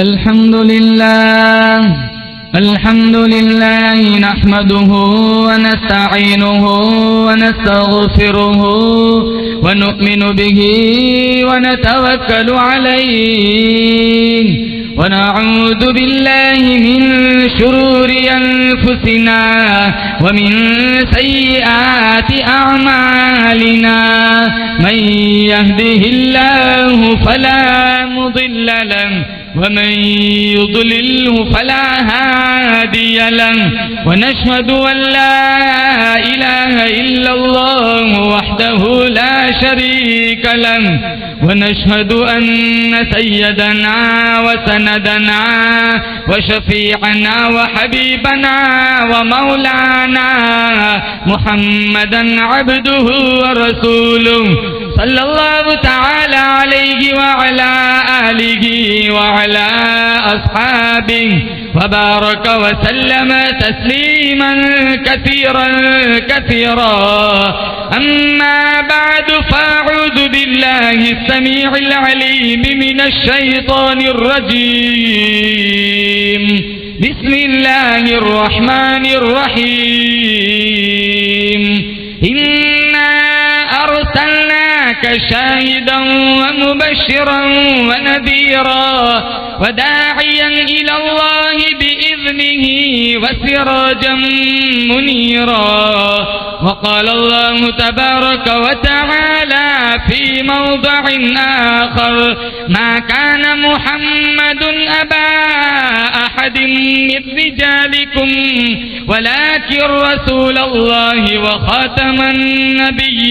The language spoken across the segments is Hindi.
अल्हम्दुलिल्लाह नहमदुहु व नस्तईनुहु व नस्तगफिरुहु व नु'मिनु बिही व नतवक्कलु अलैहि व नऊज़ु बिल्लाहि मिन शुरूरि अनफुसिना व मिन सय्यिआति अअमालिना मन यहदिहिल्लाहु फला मुदिल्ल लहु वमन युद्लिल्हु फला हादिय लहु वनशहदु अन ला इलाहा इल्लल्लाह वहदहु ला शरीक लहु वनशहदु अन्न सय्यदना व सनदना व शफीअना व हबीबना व मौलाना मुहम्मदन अब्दुहु व रसूलुहु सल्लल्लाहु तआला अलैहि व अला आलिहि व अला अस्हाबिहि व बारक व सल्लम तस्लीमन कसीरन कसीरा अम्मा बाद फअऊज़ु बिल्लाहि अस्समीइल अलीम मिनश शैतानिर रजीम बिस्मिल्लाहिर रहमानिर रहीम इन्ना शाहिदन व मुबश्शिरन व नदीरा व दाइयन इलल्लाहि बिइज़्निहि व सिराजन मुनीरा व क़ाल अल्लाहु तबारक व तआला फी मौदिअन आखर मा कान मुहम्मदुन अबा अहदिन मिन रिजालिकुम वलाकिन रसूलल्लाहि व खातमन नबिय्यीन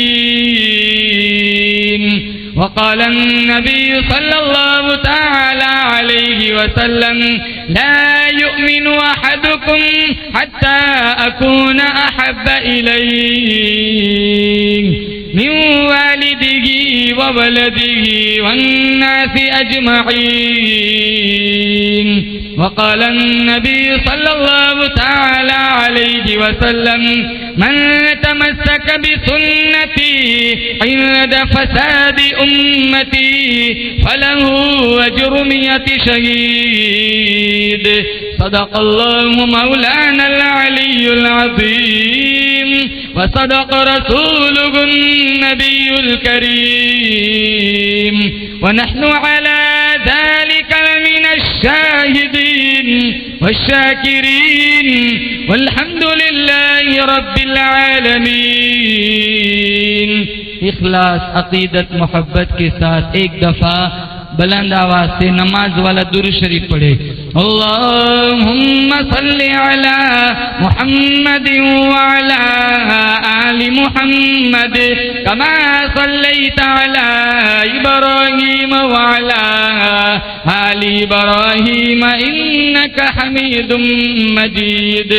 वक़ाल अन्नबी सल्लल्लाहु तआला अलैहि वसल्लम ला युमिनु अहदुकुम हत्ता अकून अहब्ब इलैहि मिन वालिदिही व वलदिही वन्नासि अजमईन वक़ाल अन्नबी सल्लल्लाहु तआला अलैहि वसल्लम मन तमस्सक बिसुन्नती इंद फसादी उम्मती फलहु अज्रु मियति शहीद सदक़ल्लाहु मौलानल अलियुल अज़ीम व सदक़ रसूलुहुन नबियुल करीम व नहनु अला ज़ालिका मिनश शाहिदीन वश्शाकिरीन वल्हम्दुलिल्लाहि रब्बिल आलमीन। इखलास, अकीदत, मोहब्बत के साथ एक दफा बुलंद आवाज से नमाज वाला दुरूद शरीफ पढ़े। अल्लाहुम्मा सल्लि अला मुहम्मदिन व अला आलि मुहम्मद कमा सल्लैता अला इब्राहीम व अला आलि इब्राहीम इन्नका हमीदुम मजीद।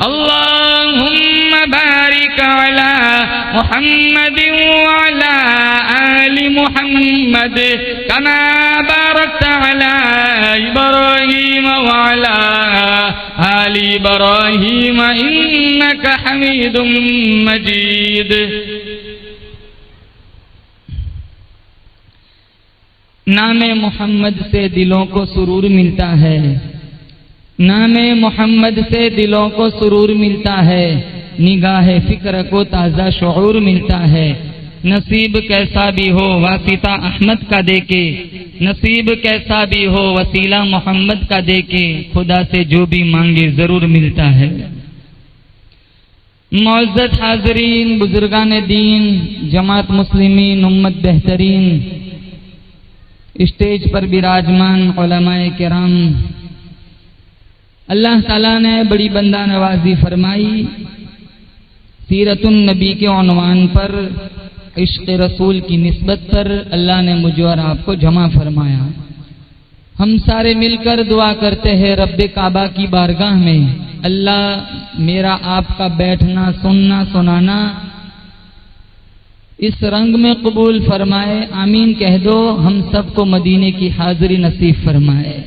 अल्लाहुम्मा बारिक अला मुहम्मदिन व अला आलि मुहम्मद कमा बारकता अला इब्राहीम व अला आलि इब्राहीम इन्नका हमीदुम मजीद। नामे मोहम्मद से दिलों को सुरूर मिलता है, नामे मोहम्मद से दिलों को सुरूर मिलता है, निगाहे फिक्र को ताज़ा शऊर मिलता है। नसीब कैसा भी हो वासिता अहमद का देके, नसीब कैसा भी हो वसीला मोहम्मद का देके, खुदा से जो भी मांगे जरूर मिलता है। मुअज़्ज़ज़ हाज़रीन, बुजुर्गान दीन, जमात मुस्लिमीन, उम्मत बेहतरीन, स्टेज पर विराजमान उलमाए किराम, अल्लाह ताला ने बड़ी बंदा नवाजी फरमाई। सीरतुन नबी के उन्वान पर, इश्क़ रसूल की निस्बत पर अल्लाह ने मुझे और आपको जमा फरमाया। हम सारे मिलकर दुआ करते हैं रब्बे काबा की बारगाह में, अल्लाह मेरा आपका बैठना, सुनना, सुनाना इस रंग में कबूल फरमाए। आमीन कह दो। हम सबको मदीने की हाजिरी नसीब फरमाए।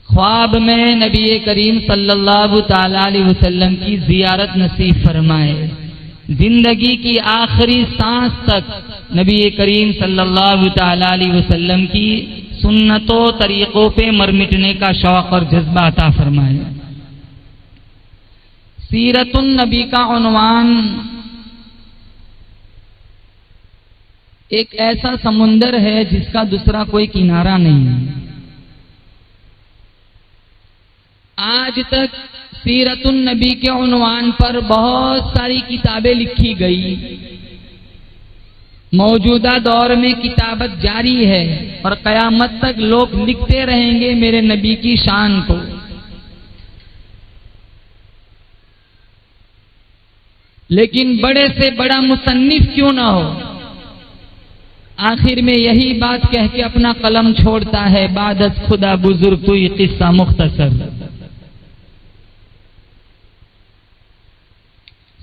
ख्वाब में नबी करीम सल्लल्लाहु ताला अलैहि वसल्लम की जियारत नसीब फरमाए। जिंदगी की आखिरी सांस तक नबी करीम सल्लल्लाहु ताला अलैहि वसल्लम की सुन्नतों तरीकों पे मर मिटने का शौक और जज्बा अता फरमाए। सीरतुन नबी का उन्वान एक ऐसा समुंदर है जिसका दूसरा कोई किनारा नहीं है। आज तक सीरतुन नबी के उन्वान पर बहुत सारी किताबें लिखी गई। मौजूदा दौर में किताबत जारी है और कयामत तक लोग लिखते रहेंगे मेरे नबी की शान को। लेकिन बड़े से बड़ा मुसन्निफ क्यों ना हो, आखिर में यही बात कह के अपना कलम छोड़ता है, बादत खुदा बुजुर्ग कोई किस्सा मुख्तसर।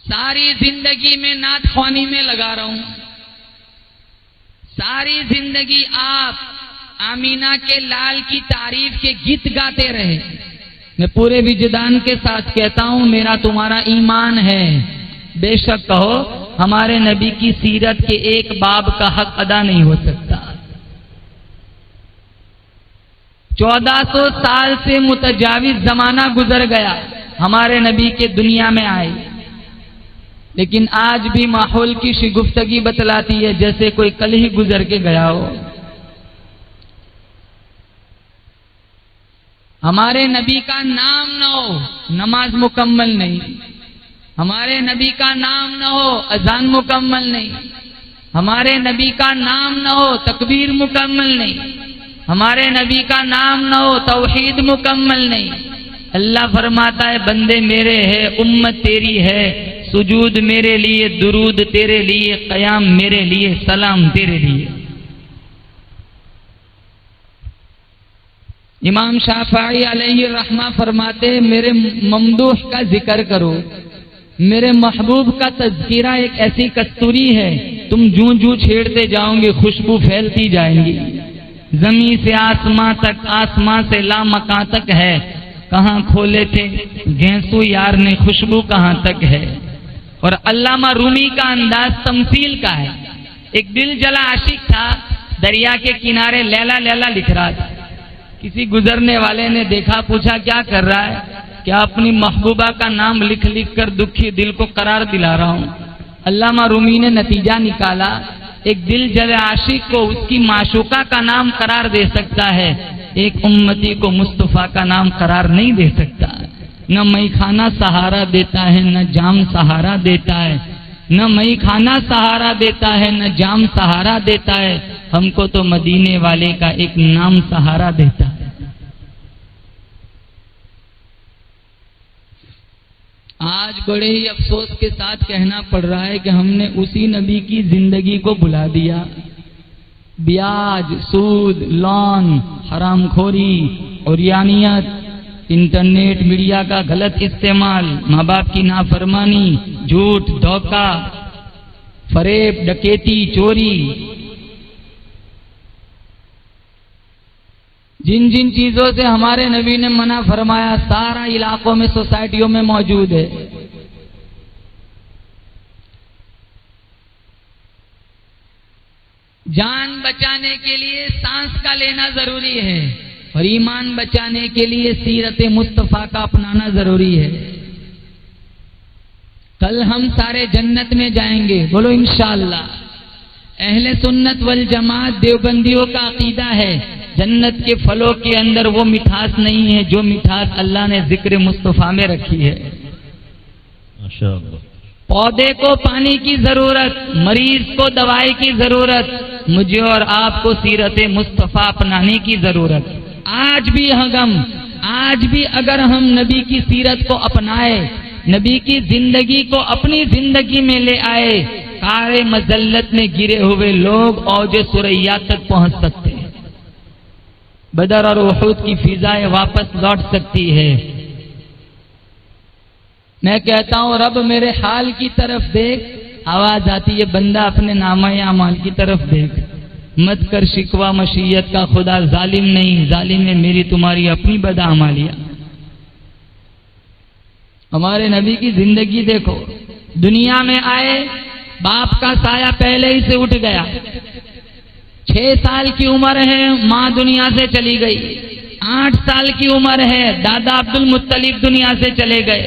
सारी जिंदगी में नात ख्वानी में लगा रहा हूं, सारी जिंदगी आप आमीना के लाल की तारीफ के गीत गाते रहे। मैं पूरे विजदान के साथ कहता हूं मेरा तुम्हारा ईमान है, बेशक कहो हमारे नबी की सीरत के एक बाब का हक अदा नहीं हो सकता। 1400 साल से मुतजाविज जमाना गुजर गया हमारे नबी के दुनिया में आए, लेकिन आज भी माहौल की शिगुफ्तगी बतलाती है जैसे कोई कल ही गुजर के गया हो। हमारे नबी का नाम न हो नमाज मुकम्मल नहीं, हमारे नबी का नाम न हो अजान मुकम्मल नहीं, हमारे नबी का नाम न हो तकबीर मुकम्मल नहीं, हमारे नबी का नाम न हो तौहीद मुकम्मल नहीं। अल्लाह फरमाता है बंदे मेरे है, उम्मत तेरी है, सुजूद मेरे लिए, दुरूद तेरे लिए, कयाम मेरे लिए, सलाम तेरे लिए। इमाम शाफई अलैहि रहमा फरमाते मेरे ममदूह का जिक्र करो, मेरे महबूब का तज़किरा एक ऐसी कस्तूरी है, तुम जूं जूं छेड़ते जाओगे खुशबू फैलती जाएंगी। जमीन से आसमां तक, आसमां से लामकां तक है, कहां खोले थे गेंसू यार ने, खुशबू कहां तक है। और अल्लामा रूमी का अंदाज तमसील का है। एक दिल जला आशिक था, दरिया के किनारे लैला लैला लिख रहा था। किसी गुजरने वाले ने देखा, पूछा क्या कर रहा है? क्या अपनी महबूबा का नाम लिख लिख कर दुखी दिल को करार दिला रहा हूं। अल्लामा रूमी ने नतीजा निकाला, एक दिल जले आशिक को उसकी माशूका का नाम करार दे सकता है, एक उम्मती को मुस्तफा का नाम करार नहीं दे सकता। न मई खाना सहारा देता है, न जाम सहारा देता है, न मई खाना सहारा देता है, न जाम सहारा देता है, हमको तो मदीने वाले का एक नाम सहारा देता है। आज बड़े ही अफसोस के साथ कहना पड़ रहा है कि हमने उसी नबी की जिंदगी को भुला दिया। ब्याज, सूद, लोन, हरामखोरी और यानियत, इंटरनेट मीडिया का गलत इस्तेमाल, माँ बाप की नाफरमानी, झूठ, धोखा, फरेब, डकैती, चोरी, जिन जिन चीजों से हमारे नबी ने मना फरमाया सारा इलाकों में, सोसाइटियों में मौजूद है। जान बचाने के लिए सांस का लेना जरूरी है और ईमान बचाने के लिए सीरत मुस्तफा का अपनाना जरूरी है। कल हम सारे जन्नत में जाएंगे, बोलो इंशाअल्लाह। अहले सुन्नत वल जमात देवबंदियों का अकीदा है, जन्नत के फलों के अंदर वो मिठास नहीं है जो मिठास अल्लाह ने जिक्र मुस्तफा में रखी है। माशाअल्लाह। पौधे को पानी की जरूरत, मरीज को दवाई की जरूरत, मुझे और आपको सीरत मुस्तफा अपनाने की जरूरत। आज भी आज भी अगर हम नबी की सीरत को अपनाए, नबी की जिंदगी को अपनी जिंदगी में ले आए, कारे मजल्लत में गिरे हुए लोग औजे सुरैया तक पहुंच सकते हैं। बदर और उहद की फिजाएं वापस लौट सकती है। मैं कहता हूं रब मेरे हाल की तरफ देख, आवाज आती है बंदा अपने नामा अमाल की तरफ देख, मत कर शिकवा मशीयत का, खुदा जालिम नहीं, जालिम है मेरी तुम्हारी अपनी बदआमालियां। हमारे नबी की जिंदगी देखो, दुनिया में आए बाप का साया पहले ही से उठ गया, 6 साल की उम्र है, माँ दुनिया से चली गई। 8 साल की उम्र है, दादा अब्दुल मुत्तलिब दुनिया से चले गए।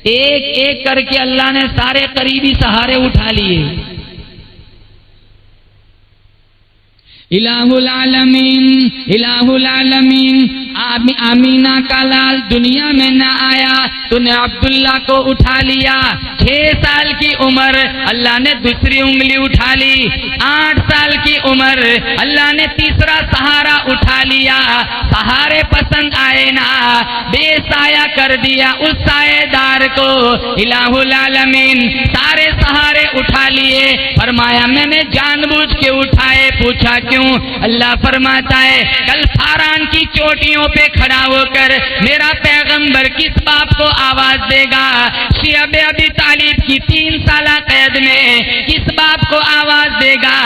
एक एक करके अल्लाह ने सारे करीबी सहारे उठा लिए। इलाहुल आलमीन आमीना का लाल दुनिया में न आया, तूने अब्दुल्ला को उठा लिया। 6 साल की उम्र अल्लाह ने दूसरी उंगली उठा ली। 8 साल की उम्र अल्लाह ने तीसरा सहारा उठा लिया। सहारे पसंद आए ना, बेसाया कर दिया उस सायेदार को। इलाहुल आलमीन सारे सहारे उठा लिए। फरमाया मैंने जानबूझ के उठाए। पूछा क्यों? अल्लाह फरमाता है कल फारान की चोटियों पे खड़ा होकर मेरा पैगंबर किस बाप को आवाज देगा? शिअब अबी तालिब की 3 साल कैद में किस बाप को आवाज देगा?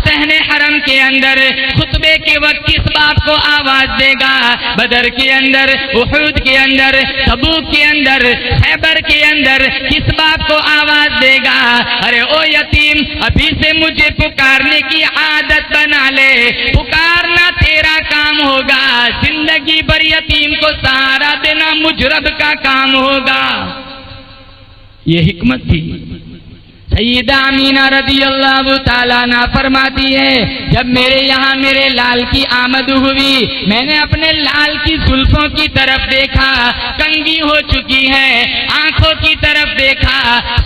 सहने हरम के अंदर खुतबे के वक्त किस बाप को आवाज देगा? बदर के अंदर, उहुद के अंदर, तबूक के अंदर, खैबर के अंदर किस बाप को आवाज देगा? अरे ओ यतीम, अभी से मुझे पुकारने की आदत बना ले। पुकारना तेरा काम होगा, जिंदगी भर यतीम को सहारा देना मुजरब का काम होगा। ये हिकमत थी। सैयदा अमीना रज़ियल्लाहु ताला अन्हा फरमाती है जब मेरे यहाँ मेरे लाल की आमद हुई, मैंने अपने लाल की जुल्फों की तरफ देखा, कंगी हो चुकी है। आंखों की तरफ देखा,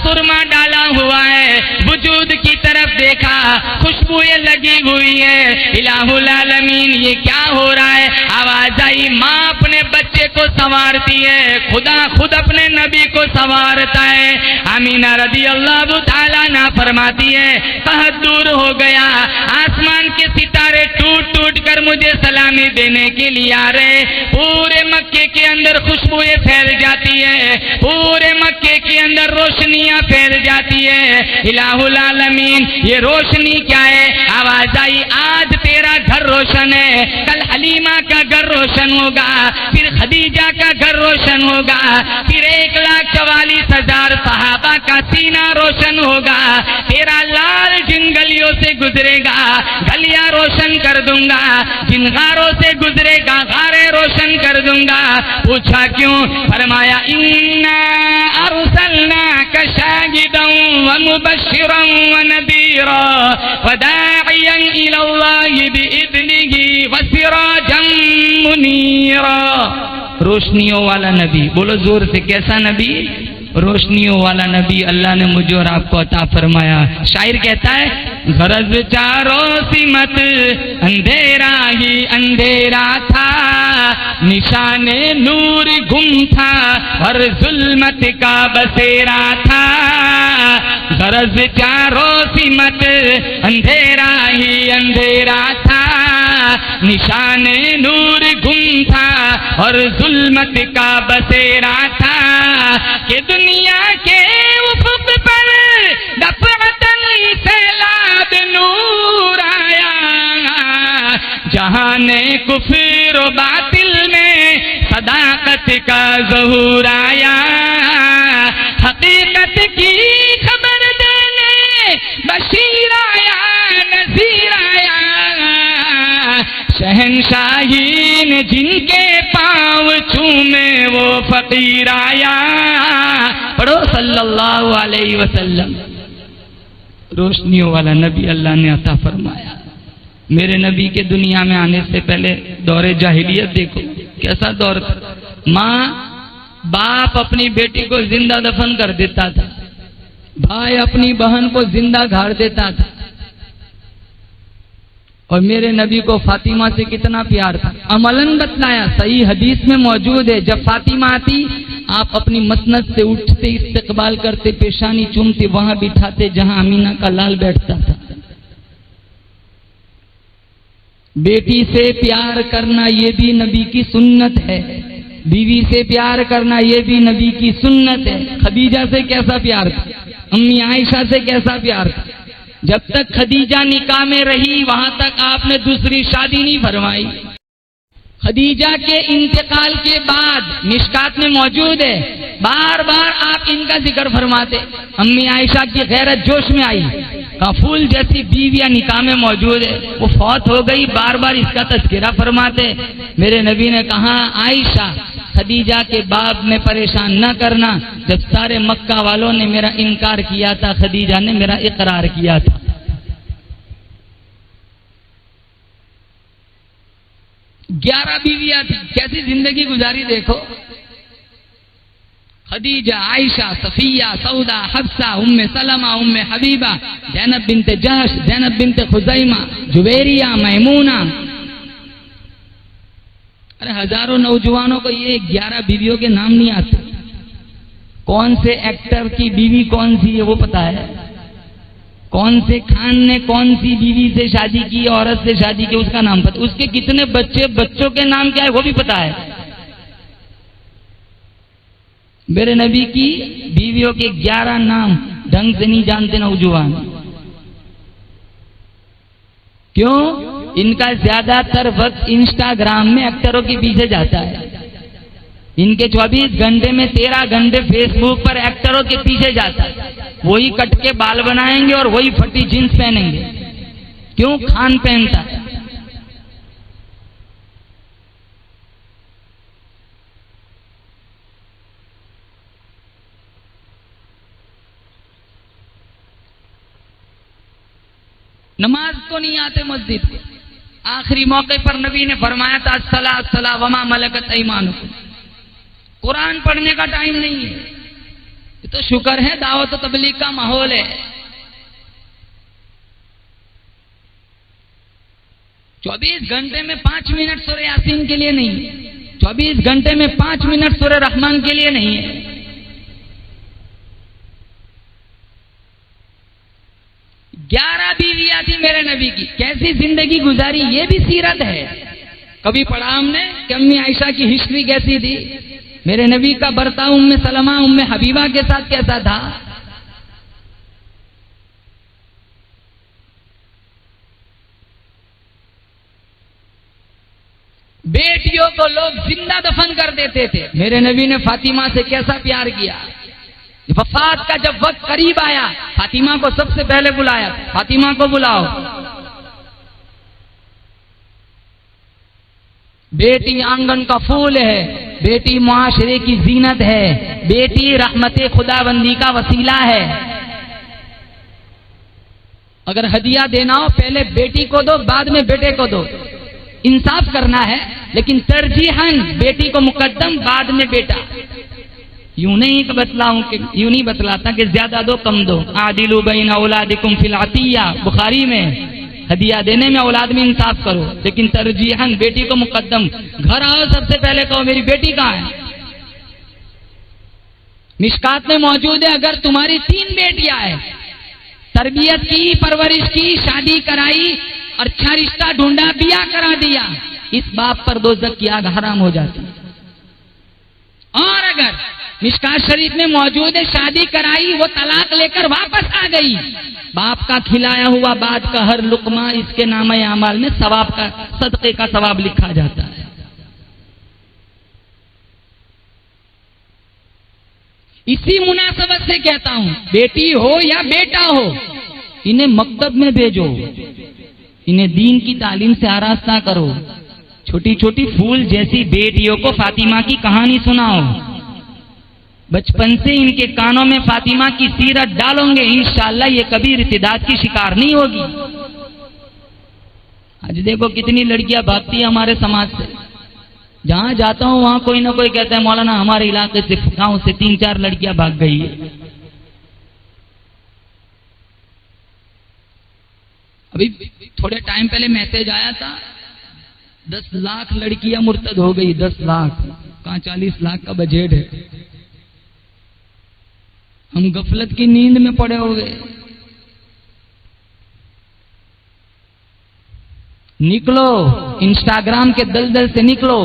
सुरमा डाला हुआ है। वजूद की तरफ देखा, खुशबुएं लगी हुई है। इलाहुल आलमीन ये क्या हो रहा है? आवाज आई, माँ अपने बच्चे को संवारती है, खुदा खुद अपने नबी को संवारता है। अमीना रज़ियल्लाहु ताला अन्हा फरमाती है कहत दूर हो गया, आसमान के सितारे टूट टूट कर मुझे सलामी देने के लिए आ रहे। पूरे मक्के के अंदर खुशबुएं फैल जाती है, पूरे मक्के के अंदर रोशनियां फैल जाती है। इलाहुल आलमीन ये रोशनी क्या है? आवाज आई, आज तेरा घर रोशन है, कल हलीमा का घर रोशन होगा, फिर खदीजा का घर रोशन होगा, फिर 1,44,000 सहाबा का सीना रोशन होगा। तेरा लाल जिन गलियों से गुजरेगा गलियां रोशन कर दूंगा, जिन गारों से गुजरेगा गारे रोशन कर दूंगा। पूछा क्यों? फरमाया इन्ना अरसलनाका शाहिदन व मुबश्शिरन व नदीरा व दाइयन इलल्लाहि बिइज़निही व सिराजन मुनीरा। रोशनियों वाला नबी, बोलो जोर से, कैसा नबी? रोशनियों वाला नबी अल्लाह ने मुझे और आपको अता फरमाया। शायर कहता है गरज चारों सिमत अंधेरा ही अंधेरा था, निशाने नूर गुम था और जुल्मत का बसेरा था। गरज चारों सिमत अंधेरा ही अंधेरा था, निशाने नूर गुम था और जुल्मत का बसेरा था। कि दुनिया के उफुक पर दफअतन सैलाब नूर आया, जहाने कुफ्र व बातिल में सदाकत का ज़हूर आया। हकीकत की खबर देने बशीर आया, नज़ीर आया, शहंशाहीन जिनके पाँव चूमे वो फकीर आया। पढ़ो सल्लल्लाहु अलैहि वसल्लम। रोशनियों वाला नबी अल्लाह ने अता फरमाया। मेरे नबी के दुनिया में आने से पहले दौरे जाहिलियत देखो कैसा दौर था। माँ बाप अपनी बेटी को जिंदा दफन कर देता था, भाई अपनी बहन को जिंदा गाड़ देता था। और मेरे नबी को फातिमा से कितना प्यार था, अमलन बतलाया, सही हदीस में मौजूद है। जब फातिमा आती आप अपनी मसनद से उठते, इस्तकबाल करते, पेशानी चूमते, वहां बिठाते जहां अमीना का लाल बैठता था। बेटी से प्यार करना ये भी नबी की सुन्नत है, बीवी से प्यार करना ये भी नबी की सुन्नत है। खदीजा से कैसा प्यार था, अम्मी आयशा से कैसा प्यार था। जब तक खदीजा निकाह में रही वहां तक आपने दूसरी शादी नहीं फरमाई। खदीजा के इंतकाल के बाद मिशकात में मौजूद है, बार बार आप इनका जिक्र फरमाते। अम्मी आयशा की गैरत जोश में आई, का फूल जैसी बीवियां निकाह में मौजूद है, वो फौत हो गई, बार बार इसका तज़किरा फरमाते। मेरे नबी ने कहा, आयशा खदीजा के बाप में परेशान न करना। जब सारे मक्का वालों ने मेरा इनकार किया था, खदीजा ने मेरा इकरार किया था। ग्यारह बीवियां थी, कैसी जिंदगी गुजारी देखो। खदीजा, आयशा, सफिया, सऊदा, हफ्सा, उम्मे सलमा, उम्मे हबीबा, ज़ैनब बिन्ते जहश, ज़ैनब बिन्ते खुज़ैमा, जुबैरिया, मैमूना। अरे हजारों नौजवानों को ये 11 बीवियों के नाम नहीं आते। कौन से एक्टर की बीवी कौन सी है वो पता है, कौन से खान ने कौन सी बीवी से शादी की, औरत से शादी की, उसका नाम पता, उसके कितने बच्चे, बच्चों के नाम क्या है वो भी पता है। मेरे नबी की बीवियों के 11 नाम ढंग से नहीं जानते नौजवान। क्यों? इनका ज्यादातर वक्त इंस्टाग्राम में एक्टरों के पीछे जाता है। इनके 24 घंटे में 13 घंटे फेसबुक पर एक्टरों के पीछे जाता है। वही कट के बाल बनाएंगे और वही फटी जींस पहनेंगे। क्यों? खान पहनता है। नमाज को नहीं आते मस्जिद के। आखिरी मौके पर नबी ने फरमाया था, अस्सलात सला वमा मलकत ऐमानुकुम। कुरान पढ़ने का टाइम नहीं है। ये तो शुक्र है दावत और तबलीग का माहौल है। 24 घंटे में 5 मिनट सूरह यासीन के लिए नहीं है, 24 घंटे में 5 मिनट सूरह रहमान के लिए नहीं है। ग्यारह बीवियां थी मेरे नबी की, कैसी जिंदगी गुजारी ये भी सीरत है। कभी पढ़ा हमने कि अम्मी आयशा की हिस्ट्री कैसी थी, मेरे नबी का बर्ताव उम्मे सलमा उम्मे हबीबा के साथ कैसा था। बेटियों को लोग जिंदा दफन कर देते थे, मेरे नबी ने फातिमा से कैसा प्यार किया। वफात का जब वक्त करीब आया, फातिमा को सबसे पहले बुलाया, फातिमा को बुलाओ। बेटी आंगन का फूल है, बेटी मुआशरे की जीनत है, बेटी रहमते खुदाबंदी का वसीला है। अगर हदिया देना हो पहले बेटी को दो, बाद में बेटे को दो। इंसाफ करना है, लेकिन तरजीहन बेटी को मुकद्दम, बाद में बेटा। यूं नहीं बतलाऊं कि यूं नहीं बतलाता कि ज्यादा दो कम दो। आदिलु बैन औलादिकुम फिल अतिया, बुखारी में हदिया देने में औलाद में इंसाफ करो, लेकिन तरजीहन बेटी को मुकद्दम। घर आओ सबसे पहले कहो मेरी बेटी कहाँ है। मिशकात में मौजूद है, अगर तुम्हारी 3 बेटियां हैं, तरबियत की, परवरिश की, शादी कराई, अच्छा रिश्ता ढूंढा, बिया करा दिया, इस बाप पर दोज़ख की आग हराम हो जाती। और अगर मिशकात शरीफ में मौजूद है, शादी कराई, वो तलाक लेकर वापस आ गई, बाप का खिलाया हुआ बाद का हर लुकमा इसके नामे अमाल में सवाब का, सदक़े का सवाब लिखा जाता है। इसी मुनासबत से कहता हूं, बेटी हो या बेटा हो, इन्हें मकतब में भेजो, इन्हें दीन की तालीम से आरास्ता करो। छोटी छोटी फूल जैसी बेटियों को फातिमा की कहानी सुनाओ। बचपन से इनके कानों में फातिमा की सीरत डालोगे, इंशाअल्लाह ये कभी इर्तिदाद की शिकार नहीं होगी। आज देखो कितनी लड़कियां भागती है हमारे समाज से। जहां जाता हूं वहां कोई ना कोई कहता है मौलाना हमारे इलाके से, गांव से 3-4 लड़कियां भाग गई है। अभी थोड़े टाइम पहले मैसेज आया था, 10 लाख लड़कियां मुर्तद हो गई। 10 लाख कहां 40 लाख का बजट है। हम गफलत की नींद में पड़े हो गए। निकलो, इंस्टाग्राम के दलदल से निकलो,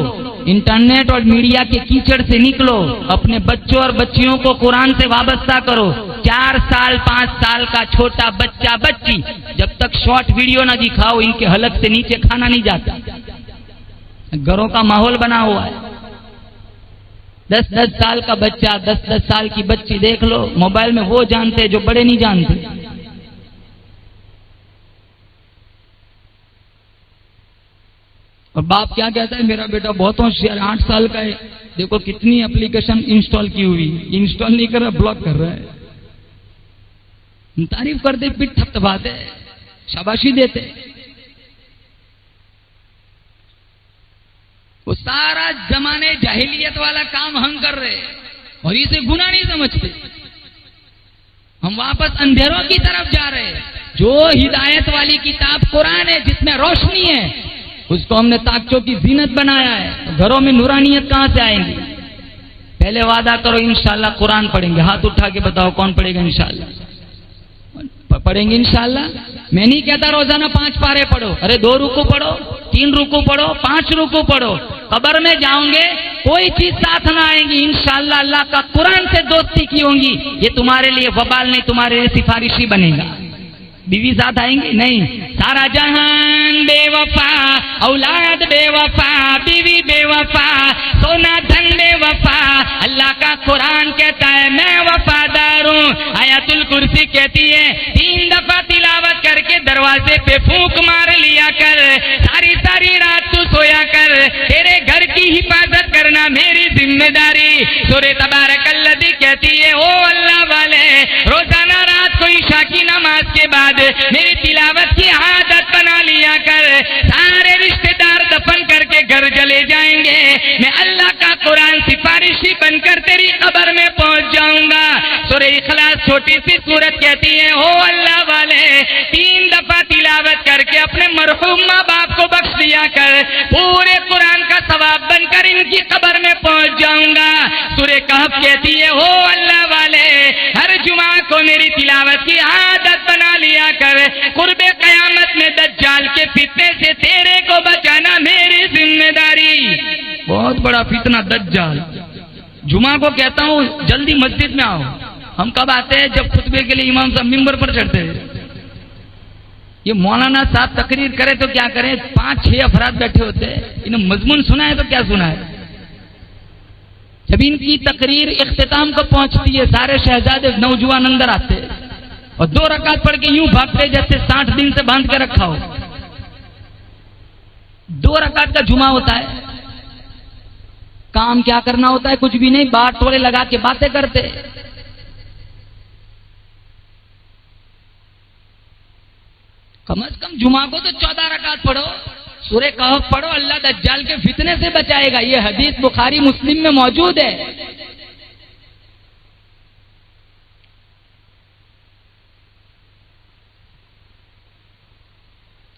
इंटरनेट और मीडिया के कीचड़ से निकलो। अपने बच्चों और बच्चियों को कुरान से वाबस्ता करो। 4 साल 5 साल का छोटा बच्चा बच्ची जब तक शॉर्ट वीडियो ना दिखाओ, इनके हलक से नीचे खाना नहीं जाता। घरों का माहौल बना हुआ है। 10-10 साल का बच्चा, 10-10 साल की बच्ची देख लो, मोबाइल में वो जानते जो बड़े नहीं जानते। और बाप क्या कहता है, मेरा बेटा बहुत होशियार, 8 साल का है, देखो कितनी एप्लीकेशन इंस्टॉल की हुई, इंस्टॉल नहीं कर रहा, ब्लॉक कर रहा है। तारीफ करते, पीठ थपथपाते, शाबाशी देते। वो सारा जमाने जाहिलियत वाला काम हम कर रहे और इसे गुनाह नहीं समझते। हम वापस अंधेरों की तरफ जा रहे हैं। जो हिदायत वाली किताब कुरान है, जिसमें रोशनी है, उसको हमने ताकचों की जीनत बनाया है। घरों में नूरानियत कहां से आएंगी? पहले वादा करो इंशाअल्लाह कुरान पढ़ेंगे। हाथ उठा के बताओ कौन पढ़ेगा इंशाअल्लाह? पढ़ेंगे इंशाअल्लाह। मैं नहीं कहता रोजाना 5 पारे पढ़ो, अरे 2 रुकू पढ़ो, 3 रुकू पढ़ो, 5 रुकू पढ़ो। कब्र में जाओगे कोई चीज साथ ना आएंगी, इंशाअल्लाह अल्लाह का कुरान से दोस्ती की होंगी। ये तुम्हारे लिए वबाल नहीं, तुम्हारे लिए सिफारिशी बनेगा। बीवी साथ आएंगी नहीं। सारा जहान बेवफा, औलाद बेवफा, बीवी बेवफा, सोना धन बेवफा, अल्लाह का कुरान कहता है मैं वफादार हूँ। आयतुल कुर्सी कहती है 3 दफा तिलावत करके दरवाजे पे फूंक मार लिया कर, सारी सारी रात तू सोया कर, तेरे घर की हिफाजत करना मेरी जिम्मेदारी। सूरह तबारकल्लज़ी कहती है ओ अल्लाह वाले, रोजाना रात को ईशा की नमाज के बाद मेरी तिलावत की आदत बना लिया कर। सारे रिश्तेदार दफन करके घर चले जाएंगे, मैं अल्लाह का कुरान सिफारिशी बनकर तेरी कब्र में पहुंच जाऊंगा। सूरह इखलास छोटी सी सूरत कहती है ओ अल्लाह वाले, 3 दफा तिलावत करके अपने मरहूम माँ बाप को बख्श दिया कर, पूरे कुरान का सवाब बनकर इनकी कब्र में पहुंच जाऊंगा। सूरह कहफ कहती है ओ अल्लाह वाले, हर जुमा को मेरी तिलावत की आदत बना लिया कर, कुर्बे कयामत में दज्जाल के फितने से तेरे को बचाना मेरी जिम्मेदारी। बहुत बड़ा फितना दज्जाल। जुमा को कहता हूँ जल्दी मस्जिद में आओ। हम कब आते हैं? जब खुतबे के लिए इमाम साहब मिंबर पर चढ़ते हैं। ये मौलाना साहब तकरीर करे तो क्या करें, 5-6 अफराद बैठे होते हैं, इन्हें मजमून सुना है तो क्या सुना है। जब इनकी तकरीर इख्तिताम को पहुंचती है, सारे शहजादे नौजवान अंदर आते हैं और 2 रकात पढ़ के यूं भागते जैसे 60 दिन से बांध के रखा हो। 2 रकात का जुमा होता है। काम क्या करना होता है? कुछ भी नहीं, बाहर टोले लगा के बातें करते। कम से कम जुमा को तो 14 रकात पढ़ो, सूरह कहफ पढ़ो, अल्लाह दज्जाल के फितने से बचाएगा। ये हदीस बुखारी मुस्लिम में मौजूद है।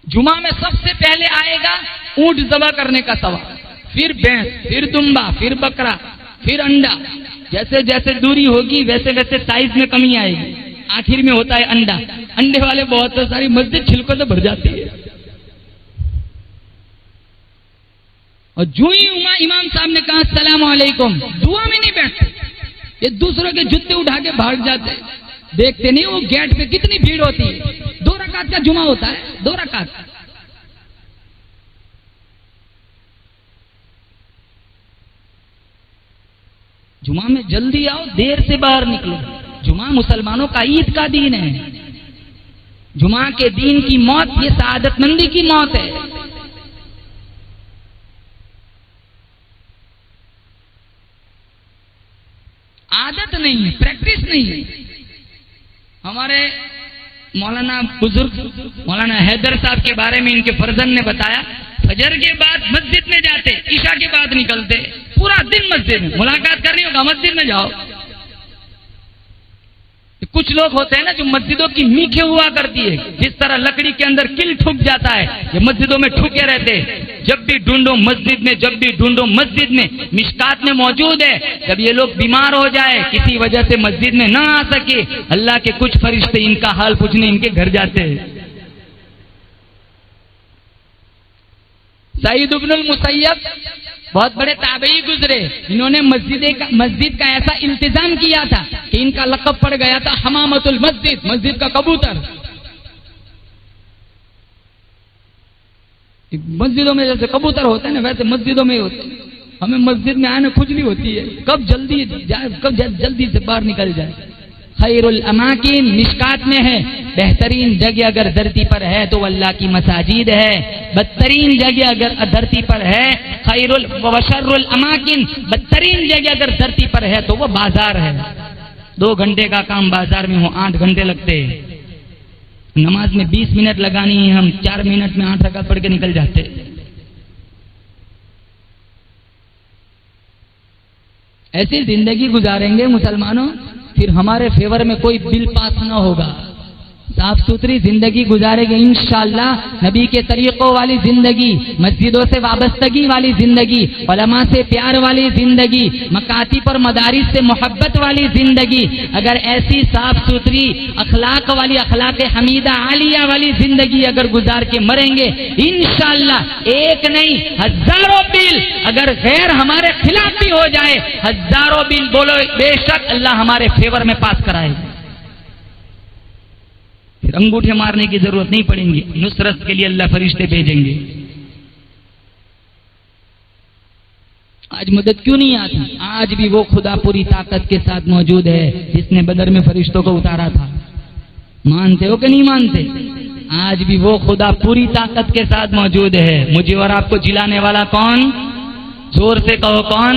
जुमा में सबसे पहले आएगा ऊंट ज़बह करने का सवाब, फिर भैंस, फिर दुम्बा, फिर बकरा, फिर अंडा। जैसे जैसे दूरी होगी वैसे वैसे साइज में कमी आएगी। आखिर में होता है अंडा। अंडे वाले बहुत सारी मस्जिद छिलकों से भर जाती है। और जो ही इमाम साहब ने कहा अस्सलाम वालेकुम, दुआ में नहीं बैठते, ये दूसरों के जूते उठा के भाग जाते। देखते नहीं वो गेट पे कितनी भीड़ होती है। 2 रकात का जुमा होता है, 2 रकात। जुमा में जल्दी आओ, देर से बाहर निकलो। जुमा मुसलमानों का ईद का दिन है। जुमा के दिन की मौत ये सआदतमंदी की मौत है। आदत नहीं है, प्रैक्टिस नहीं है। हमारे मौलाना बुजुर्ग मौलाना हैदर साहब के बारे में इनके फर्जंद ने बताया, फजर के बाद मस्जिद में जाते, ईशा के बाद निकलते, पूरा दिन मस्जिद में। मुलाकात करनी होगा मस्जिद में जाओ। कुछ लोग होते हैं ना जो मस्जिदों की मीखे हुआ करती है, जिस तरह लकड़ी के अंदर किल ठुक जाता है, ये मस्जिदों में ठुके रहते हैं। जब भी ढूंढो मस्जिद में, जब भी ढूंढो मस्जिद में। मिशकात में मौजूद है, जब ये लोग बीमार हो जाए, किसी वजह से मस्जिद में ना आ सके, अल्लाह के कुछ फरिश्ते इनका हाल पूछने इनके घर जाते हैं। सईद इब्नुल मुसय्यब बहुत बड़े ताबई गुजरे। इन्होंने मस्जिद का ऐसा इंतजाम किया था कि इनका लक़ब पड़ गया था हमामतुल मस्जिद, मस्जिद का कबूतर। मस्जिदों में जैसे कबूतर होते हैं ना, वैसे मस्जिदों में होते हैं। हमें मस्जिद में आने खुजली होती है, कब जल्दी जाए, कब जल्दी से बाहर निकल जाए। खैरुल अमाकिन मिशकात में है, बेहतरीन जगह अगर धरती पर है तो अल्लाह की मसाजिद है, बदतरीन जगह अगर धरती पर है खैरुल व शर्रुल अमाकिन, बदतरीन जगह अगर धरती पर है तो वो बाजार है। 2 घंटे का काम बाजार में हो 8 घंटे लगते हैं। नमाज में 20 मिनट लगानी है, हम 4 मिनट में 8 रकात पढ़ के निकल जाते। ऐसी जिंदगी गुजारेंगे मुसलमानों, फिर हमारे फेवर में कोई बिल पास ना होगा। साफ सुथरी जिंदगी गुजारेंगे इंशाअल्लाह। नबी के तरीकों वाली जिंदगी, मस्जिदों से वाबस्तगी वाली जिंदगी, उलमा से प्यार वाली जिंदगी, मकातिब और मदारिस से मोहब्बत वाली जिंदगी, अगर ऐसी साफ सुथरी अखलाक वाली, अखलाक हमीदा आलिया वाली जिंदगी अगर गुजार के मरेंगे इंशाअल्लाह, एक नहीं हजारों बिल अगर गैर हमारे खिलाफ भी हो जाए, हजारों बिल बोलो बेशक अल्लाह हमारे फेवर में पास कराएगा। फिर अंगूठे मारने की जरूरत नहीं पड़ेगी, नुसरत के लिए अल्लाह फरिश्ते भेजेंगे। आज मदद क्यों नहीं आती? आज भी वो खुदा पूरी ताकत के साथ मौजूद है जिसने बदर में फरिश्तों को उतारा था। मानते हो कि नहीं मानते? आज भी वो खुदा पूरी ताकत के साथ मौजूद है। मुझे और आपको जिलाने वाला कौन? जोर से कहो कौन?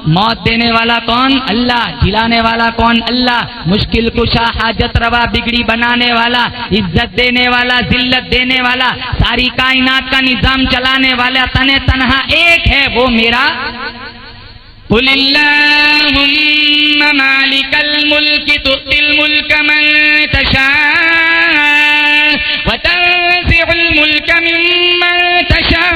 मौत देने वाला कौन? अल्लाह। जिलाने वाला कौन? अल्लाह। मुश्किल कुशा, हाजत रवा, बिगड़ी बनाने वाला, इज्जत देने वाला, जिल्लत देने वाला, सारी कायनात का निजाम चलाने वाला तने तन्हा एक है, वो मेरा। कुलिल्लाहुम्मा मालिकल मुल्क तुतिल मुल्क मन तशा व तंज़िउल मुल्क मिम्मन तशा।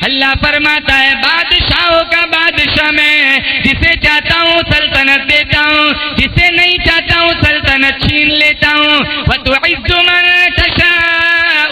अल्लाह फरमाता है बादशाहों का बादशाह मैं, जिसे चाहता हूँ सल्तनत देता हूँ, जिसे नहीं चाहता हूँ सल्तनत छीन लेता हूँ। व तुइज़्ज़ु मन तशाअ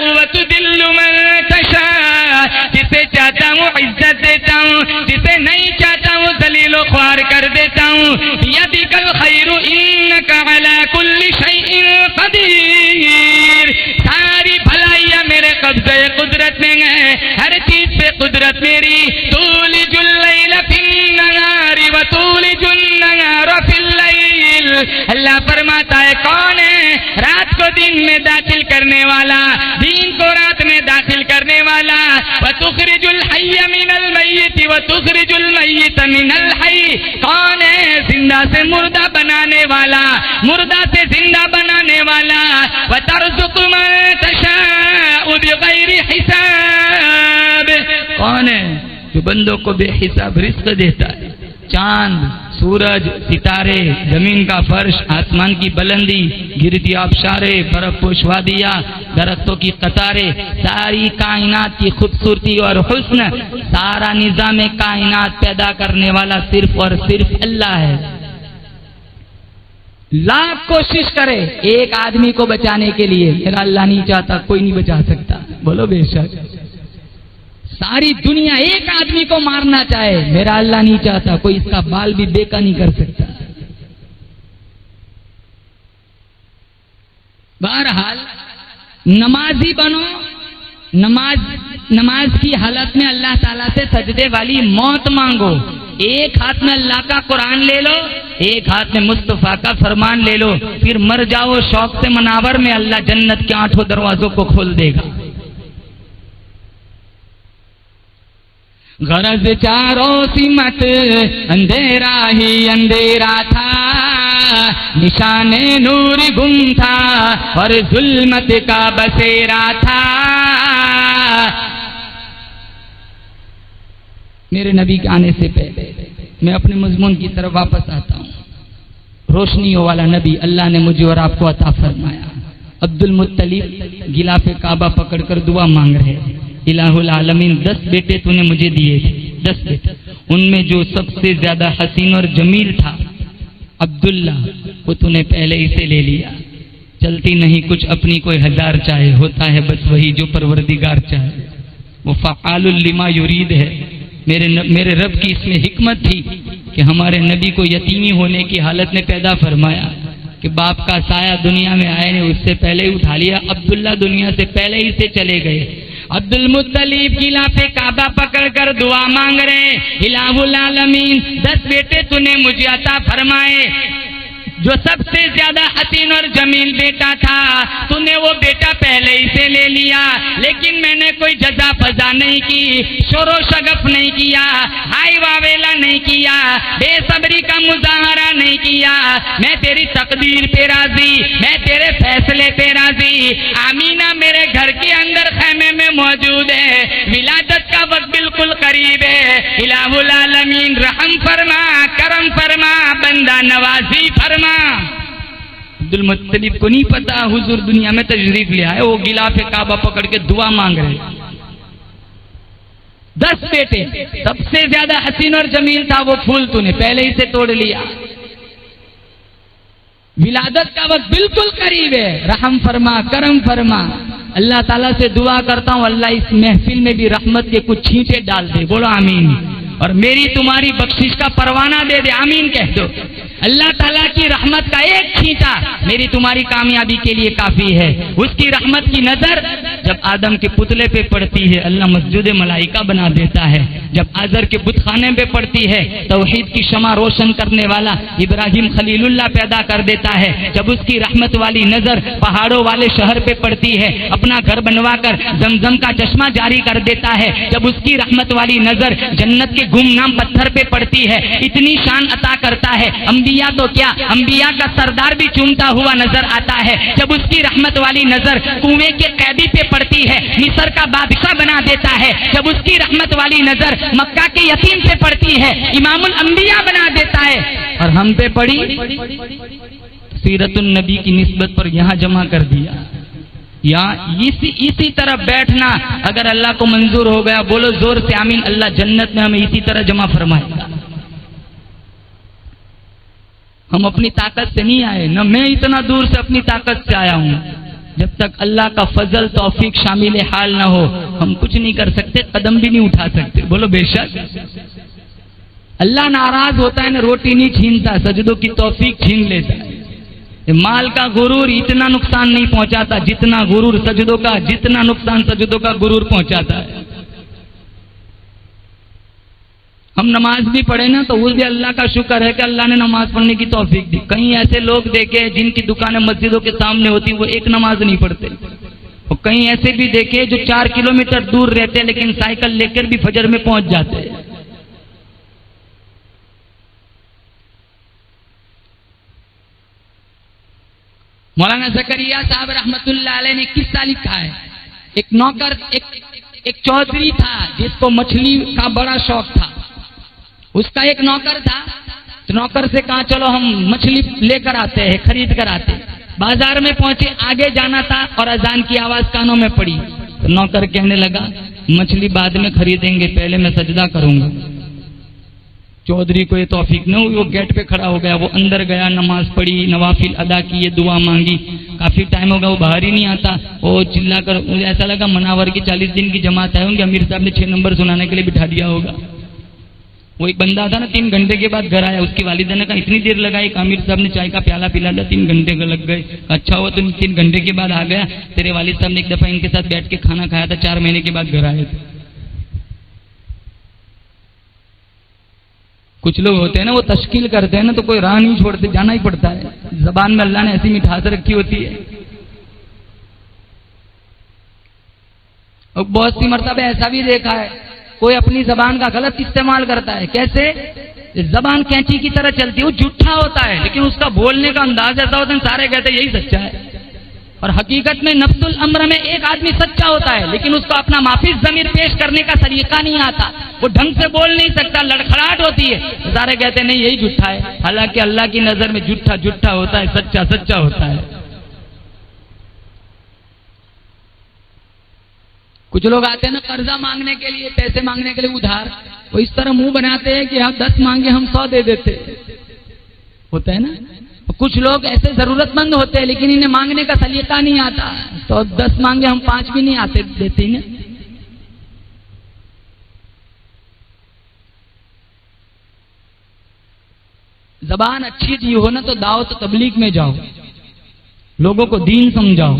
व तुदिल्लु मन तशाअ, जिसे चाहता हूँ इज्जत देता हूँ, जिसे नहीं चाहता हूँ ज़लीलो ख्वार कर देता हूँ। बियदिकल खैरु इन्नका अला कुल्ली शैइन क़दीर। सारी भलाइयाँ मेरे कब्ज़े कुदरत में है, हर चीज पे कुदरत मेरी। तूलिजुल लैल फिन्नहारी व तूलिजुन नहार फिल्लैल। अल्लाह फरमाता है कौन है रात को दिन में दाखिल करने वाला, दिन को रात में दाखिल करने वाला। व तुखरिजुल हय्य मिनल मय्यित व तुखरिजुल मय्यित मिनल हय्य। कौन है जिंदा से मुर्दा बनाने वाला, मुर्दा से जिंदा बनाने वाला। व तर्ज़ुक़ु मन तशाअ बिग़ैरि हिसाब। कौन है जो बंदों को बेहिसाब रिज़्क़ देता है? चांद, सूरज, सितारे, जमीन का फर्श, आसमान की बुलंदी, गिरती आबशारें, बर्फपोश वादियाँ, दरख्तों की कतारें, सारी कायनात की खूबसूरती और हुस्न, सारा निज़ाम कायनात पैदा करने वाला सिर्फ और सिर्फ अल्लाह है। लाख कोशिश करे एक आदमी को बचाने के लिए, मेरा अल्लाह नहीं चाहता, कोई नहीं बचा सकता। बोलो बेशक। सारी दुनिया एक आदमी को मारना चाहे, मेरा अल्लाह नहीं चाहता, कोई इसका बाल भी बेका नहीं कर सकता। बहरहाल नमाजी बनो, नमाज की हालत में अल्लाह ताला से सजदे वाली मौत मांगो। एक हाथ में अल्लाह का कुरान ले लो, एक हाथ में मुस्तफा का फरमान ले लो, फिर मर जाओ शौक से मनावर में, अल्लाह जन्नत के 8 दरवाजों को खोल देगा। गरज चारों सिमत अंधेरा ही अंधेरा था, निशाने नूर गुम था और जुल्मत का बसेरा था। मेरे नबी के आने से पहले मैं अपने मजमून की तरफ वापस आता हूँ। रोशनियों वाला नबी अल्लाह ने मुझे और आपको अता फरमाया। अब्दुल मुत्तलिब गिलाफे काबा पकड़कर दुआ मांग रहे, इलाहुल आलमीन 10 बेटे तूने मुझे दिए थे, 10 बेटे, उनमें जो सबसे ज्यादा हसीन और जमील था अब्दुल्ला, वो तूने पहले इसे ले लिया। चलती नहीं कुछ अपनी कोई 1000 चाहे, होता है बस वही जो परवरदिगार चाहे। वो फ़आलुल लिमा युरीद है। मेरे रब की इसमें हिकमत थी कि हमारे नबी को यतीमी होने की हालत में पैदा फरमाया कि बाप का साया दुनिया में आए नहीं, उससे पहले ही उठा लिया। अब्दुल्ला दुनिया से पहले ही से चले गए। अब्दुल मुत्तलिब गिलाफे काबा पकड़कर दुआ मांग रहे, इलाहुल आलमीन 10 बेटे तूने मुझे अता फरमाए। जो सबसे ज्यादा हसीन और जमील बेटा था, तूने वो बेटा पहले ही से ले लिया, लेकिन मैंने कोई जजा फजा नहीं की, शोरो शगफ नहीं किया, हाई वावेला नहीं किया, बेसब्री का मुजाहरा नहीं किया। मैं तेरी तकदीर पे राजी, मैं तेरे फैसले पे राजी। आमीना मेरे घर के अंदर खैमे में मौजूद है, विलादत का वक्त बिल्कुल करीब है। इलाहुल आलमीन रहम फरमा, करम फरमा, बंदा नवाजी फरमा। अब्दुल मुत्तलिब को नहीं पता हुजूर दुनिया में तशरीफ ले आए, वो गिलाफे काबा पकड़ के दुआ मांग रहे। 10 बेटे, सबसे ज्यादा हसीन और जमील था वो फूल तूने पहले ही से तोड़ लिया। विलादत का वक्त बिल्कुल करीब है, रहम फरमा, करम फरमा। अल्लाह ताला से दुआ करता हूं अल्लाह इस महफिल में भी रहमत के कुछ छींटे डाल दे, बोलो आमीन। और मेरी तुम्हारी बख्शिश का परवाना दे दे, आमीन कह दो। अल्लाह ताला की रहमत का एक छींटा मेरी तुम्हारी कामयाबी के लिए काफी है। उसकी रहमत की नजर जब आदम के पुतले पे पड़ती है, अल्लाह मस्जिद मलाइका बना देता है। जब आजर के बुतखाने पे पड़ती है, तौहीद की शमा रोशन करने वाला इब्राहिम खलीलुल्लाह पैदा कर देता है। जब उसकी रहमत वाली नजर पहाड़ों वाले शहर पे पड़ती है, अपना घर बनवाकर जमजम का चश्मा जारी कर देता है। जब उसकी रहमत वाली नजर जन्नत के गुमनाम पत्थर पे पड़ती है, इतनी शान अता करता है, अंबिया तो क्या, अंबिया का सरदार भी चूमता हुआ नजर आता है। जब उसकी रहमत वाली नजर कुएं के कैदी पे पड़ती है, मिस्र का बादशाह बना देता है। जब उसकी रहमत वाली नजर मक्का के यतीम पे पड़ती है, इमामुल अंबिया बना देता है। और हम पे पड़ी सीरतुन नबी की निस्बत पर यहां जमा कर दिया। या इसी तरह बैठना अगर अल्लाह को मंजूर हो गया, बोलो जोर से आमीन। अल्लाह जन्नत में हमें इसी तरह जमा फरमाएगा। हम अपनी ताकत से नहीं आए, न मैं इतना दूर से अपनी ताकत से आया हूं। जब तक अल्लाह का फजल तौफीक शामिल हाल ना हो, हम कुछ नहीं कर सकते, कदम भी नहीं उठा सकते, बोलो बेशक। अल्लाह नाराज होता है ना, रोटी नहीं छीनता, सजदों की तौफीक छीन लेता है। माल का गुरूर इतना नुकसान नहीं पहुंचाता जितना गुरूर सजदों का, जितना नुकसान सजदों का गुरूर पहुंचाता है। हम नमाज भी पढ़े ना तो वो भी अल्लाह का शुक्र है कि अल्लाह ने नमाज पढ़ने की तौफीक दी। कहीं ऐसे लोग देखे जिनकी दुकानें मस्जिदों के सामने होती, वो एक नमाज नहीं पढ़ते। और कहीं ऐसे भी देखे जो 4 किलोमीटर दूर रहते लेकिन साइकिल लेकर भी फजर में पहुंच जाते। मौलाना ज़करिया साहब रहमतुल्लाह अलैह ने किस्सा लिखा है। एक नौकर, एक चौधरी था जिसको मछली का बड़ा शौक था। उसका एक नौकर था, तो नौकर से कहा चलो हम मछली लेकर आते हैं, खरीद कर आते। बाजार में पहुंचे, आगे जाना था और अजान की आवाज कानों में पड़ी। तो नौकर कहने लगा मछली बाद में खरीदेंगे, पहले मैं सजदा करूंगा। चौधरी को ये तौफीक न हुई, वो गेट पे खड़ा हो गया। वो अंदर गया, नमाज पढ़ी, नवाफिल अदा किए, दुआ मांगी। काफी टाइम हो गया, वो बाहर ही नहीं आता। वो चिल्लाकर, मुझे ऐसा लगा मनावर की 40 दिन की जमात आए होंगे, अमीर साहब ने 6 नंबर सुनाने के लिए बिठा दिया होगा। वो एक बंदा था ना, 3 घंटे के बाद घर आया। उसकी वालिदा ने कहा इतनी देर लगाई, अमीर साहब ने चाय का प्याला पिला दिया, 3 घंटे लग गए। अच्छा हुआ तुम 3 घंटे के बाद आ गया। तेरे वालिद साहब ने एक दफा इनके साथ बैठ के खाना खाया था, 4 महीने के बाद घर आए थे। कुछ लोग होते हैं ना, वो तश्कील करते हैं ना तो कोई राह नहीं छोड़ते, जाना ही पड़ता है। जबान में अल्लाह ने ऐसी मिठास रखी होती है। और बहुत सी मर्तबा ऐसा भी देखा है, कोई अपनी जबान का गलत इस्तेमाल करता है। कैसे? जबान कैंची की तरह चलती है, वो झूठा होता है लेकिन उसका बोलने का अंदाज ऐसा होता है सारे कहते हैं यही सच्चा है। और हकीकत में नफ्सुल अम्र में एक आदमी सच्चा होता है लेकिन उसको अपना माफी जमीर पेश करने का तरीका नहीं आता, वो ढंग से बोल नहीं सकता, लड़खड़ाहट होती है। तो सारे कहते हैं नहीं यही झूठा है, हालांकि अल्लाह की नजर में झूठा झूठा होता है, सच्चा सच्चा होता है। कुछ लोग आते हैं ना कर्जा मांगने के लिए, पैसे मांगने के लिए उधार, वो इस तरह मुंह बनाते हैं कि आप 10 मांगे हम 100 दे देते, होता है ना। कुछ लोग ऐसे जरूरतमंद होते हैं लेकिन इन्हें मांगने का सलीका नहीं आता, तो 10 मांगे हम 5 भी नहीं आते देते ना। जबान अच्छी दी हो ना तो दावत तबलीग में जाओ, लोगों को दीन समझाओ।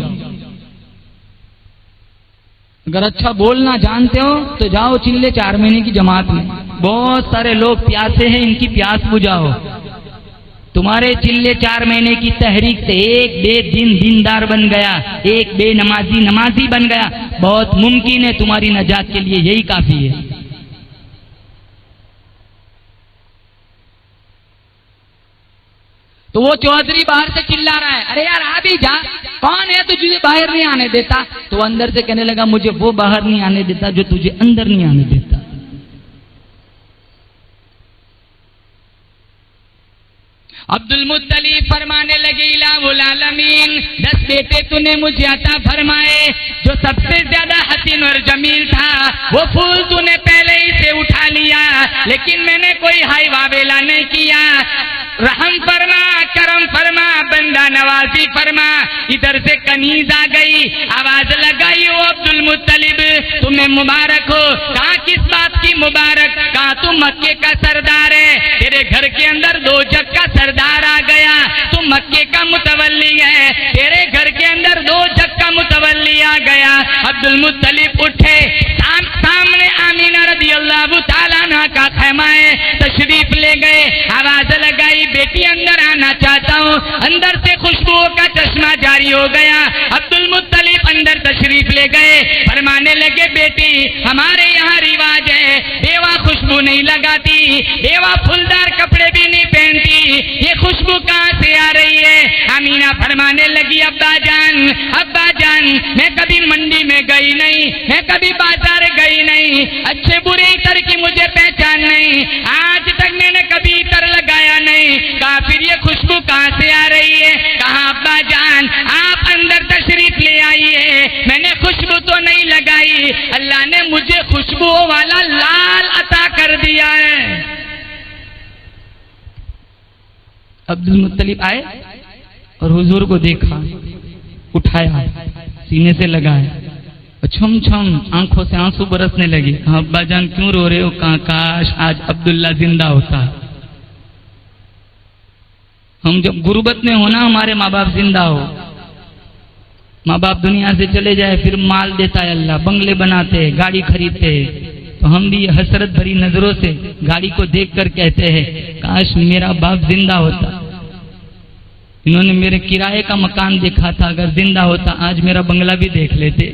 अगर अच्छा बोलना जानते हो तो जाओ चिल्ले 4 महीने की जमात में। बहुत सारे लोग प्यासे हैं, इनकी प्यास बुझाओ। तुम्हारे चिल्ले 4 महीने की तहरीक से एक बेदीन दीनदार बन गया, एक बेनमाजी नमाजी बन गया। बहुत मुमकिन है तुम्हारी नजात के लिए यही काफी है। तो वो चौधरी बाहर से चिल्ला रहा है, अरे यार आ भी जा, कौन है तुझे बाहर नहीं आने देता? तो अंदर से कहने लगा, मुझे वो बाहर नहीं आने देता जो तुझे अंदर नहीं आने देता। अब्दुल मुत्तलिब फरमाने लगे, इलाहुल आलमीन 10 बेटे तूने मुझे अता फरमाए, जो सबसे ज्यादा हसीन और जमील था वो फूल तूने पहले ही से उठा लिया, लेकिन मैंने कोई हाय वावेला नहीं किया। रहम फरमा, करम फरमा, बंदा नवाजी फरमा। इधर से कनीज आ गई, आवाज लगाई, ओ अब्दुल मुत्तलिब तुम्हें मुबारक हो। कहा किस बात की मुबारक? कहा तू मक्के का सरदार है, तेरे घर के अंदर 2 जग का सरदार आ गया, तू मक्के का मुतवल्ली है, तेरे घर के अंदर 2 जग का मुतवल्ली आ गया। अब्दुल मुत्तलिब उठे, सामने आमीना रदियल्लाहु ताला अन्हा का खैमा है, तशरीफ ले गए, आवाज लगाई, बेटी अंदर आना चाहता हूँ। अंदर से खुशबुओं का चश्मा जारी हो गया। अब्दुल मुत्तलिब अंदर तशरीफ ले गए, फरमाने लगे, बेटी हमारे यहाँ रिवाज है, बेवा खुशबू नहीं लगाती, बेवा फूलदार कपड़े भी नहीं पहनती, ये खुशबू कहाँ से आ रही है? अमीना फरमाने लगी, अब्बा जान मैं कभी मंडी में गई नहीं, मैं कभी बाजार गई नहीं, अच्छे बुरे इतर की मुझे पहचान नहीं, आज तक मैंने कभी इतर लगाया नहीं। कहा फिर ये खुशबू कहाँ से आ रही है? कहा अब्बा जान आप अंदर तशरीफ ले आइए, मैंने खुशबू तो नहीं लगाई, अल्लाह ने मुझे खुशबुओं वाला लाल अता कर दिया है। अब्दुल मुत्तलिब आए और हुजूर को देखा, उठाया, सीने से लगाया, छम छम आंखों से आंसू बरसने लगे। कहा अब्बा जान क्यों रो रहे हो? कहा काश आज अब्दुल्ला जिंदा होता। हम जब गुर्बत में होना, हमारे माँ बाप जिंदा हो, माँ बाप दुनिया से चले जाए, फिर माल देता है अल्लाह, बंगले बनाते, गाड़ी खरीदते, तो हम भी हसरत भरी नजरों से गाड़ी को देखकर कहते हैं काश मेरा बाप जिंदा होता, इन्होंने मेरे किराए का मकान देखा था, अगर जिंदा होता आज मेरा बंगला भी देख लेते।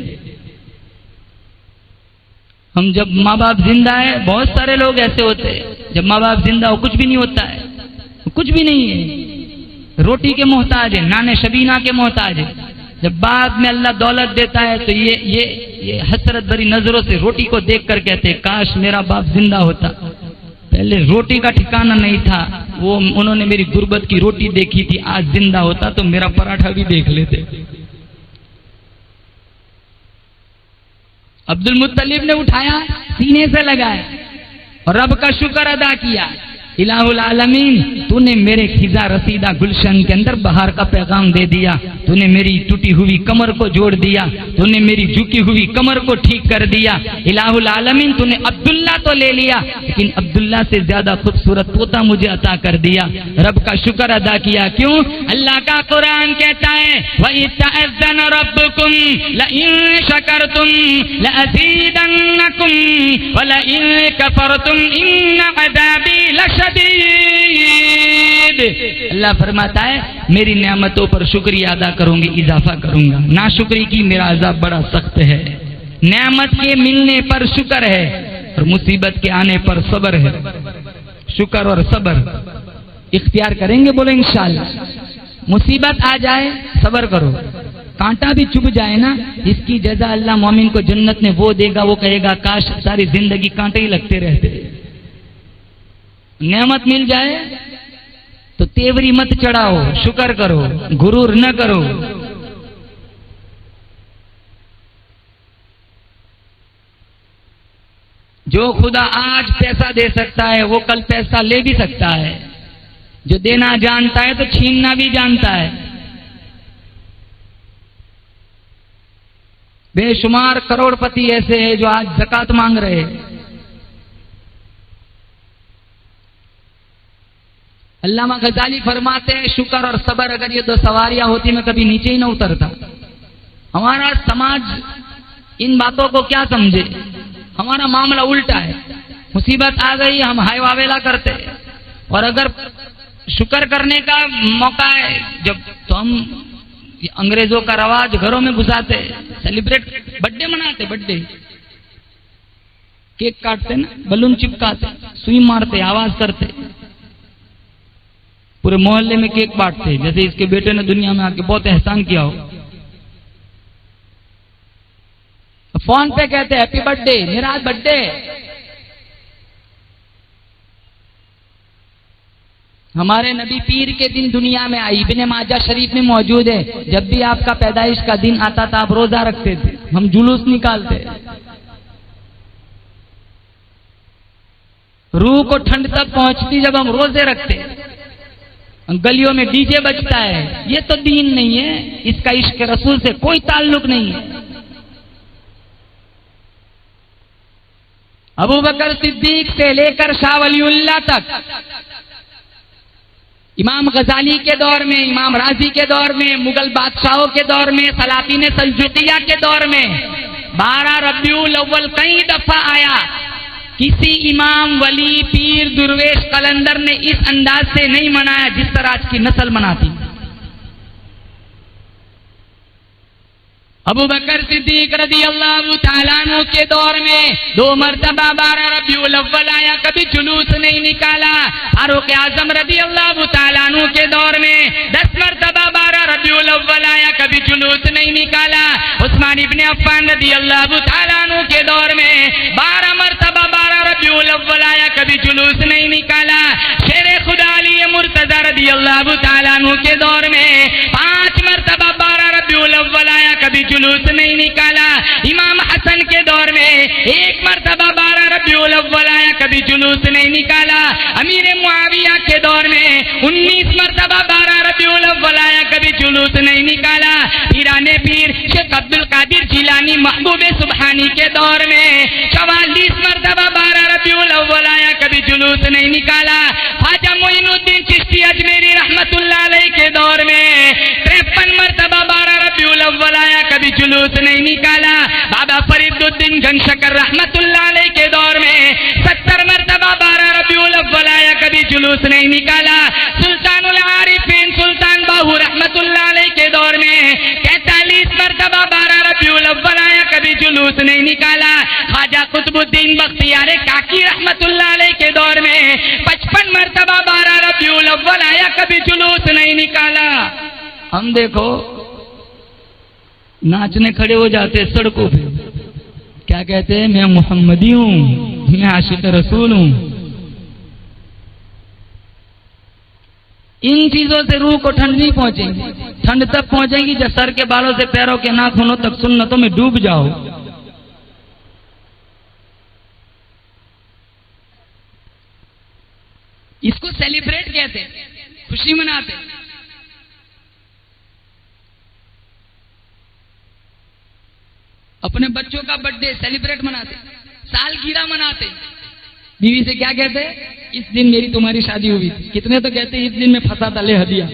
हम जब माँ बाप जिंदा है, बहुत सारे लोग ऐसे होते हैं जब माँ बाप जिंदा हो कुछ भी नहीं होता है, कुछ भी नहीं है, रोटी के मोहताज है, नाने शबीना के मोहताज है। जब बाद में अल्लाह दौलत देता है तो ये हसरत भरी नजरों से रोटी को देखकर कहते हैं काश मेरा बाप जिंदा होता, पहले रोटी का ठिकाना नहीं था, वो उन्होंने मेरी गुर्बत की रोटी देखी थी, आज जिंदा होता तो मेरा पराठा भी देख लेते। अब्दुल मुत्तलिब ने उठाया, सीने से लगाया और रब का शुक्र अदा किया, इलाहुल आलमीन तूने मेरे खिजा रसीदा गुलशन के अंदर बहार का पैगाम दे दिया, तूने मेरी टूटी हुई कमर को जोड़ दिया, तूने मेरी झुकी हुई कमर को ठीक कर दिया। इलाहुल आलमीन तूने अब्दुल्ला तो ले लिया, लेकिन अब्दुल्ला से ज्यादा खूबसूरत पोता मुझे अता कर दिया। रब का शुक्र अदा किया। क्यों? अल्लाह का कुरान कहता है वइस्तअज़्ज़न रब्बुकुम लइन शकरतुम लअज़ीदन्नकुम वलइन कफरतुम इन्न अज़ाबी लशदीद। अल्लाह फरमाता है मेरी नेमतों पर शुक्रिया अदा करूंगी, इजाफा करूंगा, नाशुक्री की मेरा अजाब बड़ा सख्त है। नेमत के मिलने पर शुक्र है और मुसीबत के आने पर सब्र है। शुक्र और सब्र इख्तियार करेंगे, बोले इंशाअल्लाह। मुसीबत आ जाए सब्र करो, कांटा भी चुभ जाए ना, इसकी जजा अल्लाह मोमिन को जन्नत में वो देगा, वो कहेगा काश सारी जिंदगी कांटे ही लगते रहते। नेमत मिल जाए तो तेवरी मत चढ़ाओ, शुक्र करो, गुरूर न करो। जो खुदा आज पैसा दे सकता है वो कल पैसा ले भी सकता है। जो देना जानता है तो छीनना भी जानता है। बेशुमार करोड़पति ऐसे हैं जो आज ज़कात मांग रहे हैं। अल्लामा गजाली फरमाते हैं शुक्र और सब्र अगर ये 2 सवारियां होती मैं कभी नीचे ही न उतरता। हमारा समाज इन बातों को क्या समझे, हमारा मामला उल्टा है। मुसीबत आ गई हम हाय वावेला करते, और अगर शुक्र करने का मौका है। जब तो हम अंग्रेजों का रवाज घरों में घुसाते, सेलिब्रेट, बर्थडे मनाते, बर्थडे केक काटते ना, बलून चिपकाते, सुई मारते, आवाज करते, पूरे मोहल्ले में केक बांटते, जैसे इसके बेटे ने दुनिया में आके बहुत एहसान किया हो। फोन पे कहते हैप्पी बर्थडे, मेरा आज बर्थडे। हमारे नबी पीर के दिन दुनिया में आई, इब्ने माजा शरीफ में मौजूद है। जब भी आपका पैदाइश का दिन आता था आप रोजा रखते थे, हम जुलूस निकालते, रूह को ठंड तक पहुंचती जब हम रोजे रखते। गलियों में डीजे बजता है, ये तो दीन नहीं है, इसका इश्क रसूल से कोई ताल्लुक नहीं है। अबू बकर सिद्दीक से लेकर शाह वलीउल्लाह तक, इमाम गजाली के दौर में, इमाम राजी के दौर में, मुगल बादशाहों के दौर में, सलातीन सल्जुकिया के दौर में 12 रबीउल अव्वल कई दफा आया। किसी इमाम, वली, पीर, दुर्वेश, कलंदर ने इस अंदाज से नहीं मनाया जिस तरह आज की नस्ल मनाती। अबू बकर सिद्दीक रदी अल्लाह तआला अन्हु के दौर में 2 मरतबा 12 रबीउल अव्वल आया, कभी जुलूस नहीं निकाला। फारूक आजम रदी अल्लाह तआला अन्हु के दौर में 10 मरतबा 12 रबीउल अव्वल आया, कभी जुलूस नहीं निकाला। उस्मान इब्ने अफ्फान रदी अल्लाह तआला अन्हु के दौर में 12 मरतबा 12 रबीउल अव्वल आया, कभी जुलूस नहीं निकाला। शेरे खुदा अली मुर्तजा रदी अल्लाह तआला अन्हु के दौर में 5 मरतबा 12 रबीउल अव्वल आया, कभी जुलूस नहीं निकाला। इमाम हसन के दौर में 1 मरतबा 12 रबीउल अव्वल आया, कभी जुलूस नहीं निकाला। अमीर मुआविया के दौर में 19 मरतबा 12 रबीउल अव्वल आया, कभी जुलूस नहीं निकाला। पीराने पीर शेख अब्दुल कादिर जिलानी महबूबे सुबहानी के दौर में 44 मरतबा 12 रबीउल अव्वल आया, कभी जुलूस नहीं निकाला। ख्वाजा मोइनुद्दीन चिश्ती अजमेरी रहमतुल्लाह अलैह के दौर में 53 मरतबा 12 रबीउल अव्वल आया, कभी जुलूस नहीं निकाला। बाबा फरीदुद्दीन गंशकर रहमतुल्लाह अलैह के दौर में 70 मरतबा 12 रबीउल अव्वल आया, कभी जुलूस नहीं निकाला। सुल्तानुल आरिफीन सुल्तान बाहू रहमतुल्लाह अलैह के दौर में 43 मरतबा 12 रबीउल अव्वल आया, कभी जुलूस नहीं निकाला। ख्वाजा कुतुबुद्दीन बख्तियार काकी रहमतुल्लाह अलैह के दौर में 55 मरतबा 12 रबीउल अव्वल आया, कभी जुलूस नहीं निकाला। हम देखो नाचने खड़े हो जाते सड़कों पे, क्या कहते हैं, मैं मोहम्मदी हूं, मैं आशिक रसूल हूं। इन चीजों से रूह को ठंड नहीं पहुंचेगी। ठंड तक पहुंचेगी जब सर के बालों से पैरों के नाखूनों तक सुन्नतों में डूब जाओ। इसको सेलिब्रेट कहते, खुशी मनाते। अपने बच्चों का बर्थडे सेलिब्रेट मनाते, सालगिरह मनाते। बीवी से क्या कहते, इस दिन मेरी तुम्हारी शादी हुई। कितने तो कहते इस दिन में फंसा था, ले हदिया।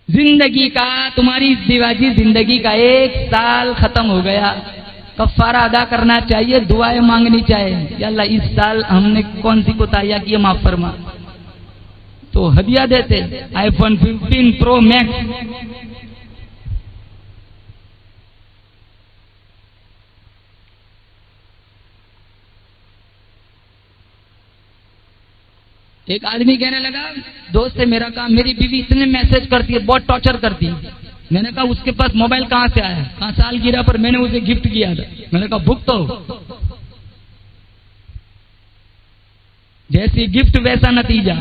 जिंदगी का, तुम्हारी दिवाजी जिंदगी का 1 साल खत्म हो गया, कफ्फारा अदा करना चाहिए, दुआएं मांगनी चाहिए। या अल्लाह इस साल हमने कौन सी कोताहियां की, माफ फरमा। तो हदिया देते आईफोन 15 प्रो मैक्स। एक आदमी कहने लगा, दोस्त है मेरा काम, मेरी बीवी इतने मैसेज करती है, बहुत टॉर्चर करती है। मैंने कहा उसके पास मोबाइल कहां से आया? कहां? सालगिरह पर मैंने उसे गिफ्ट किया था। मैंने कहा भुगतो, जैसी गिफ्ट वैसा नतीजा।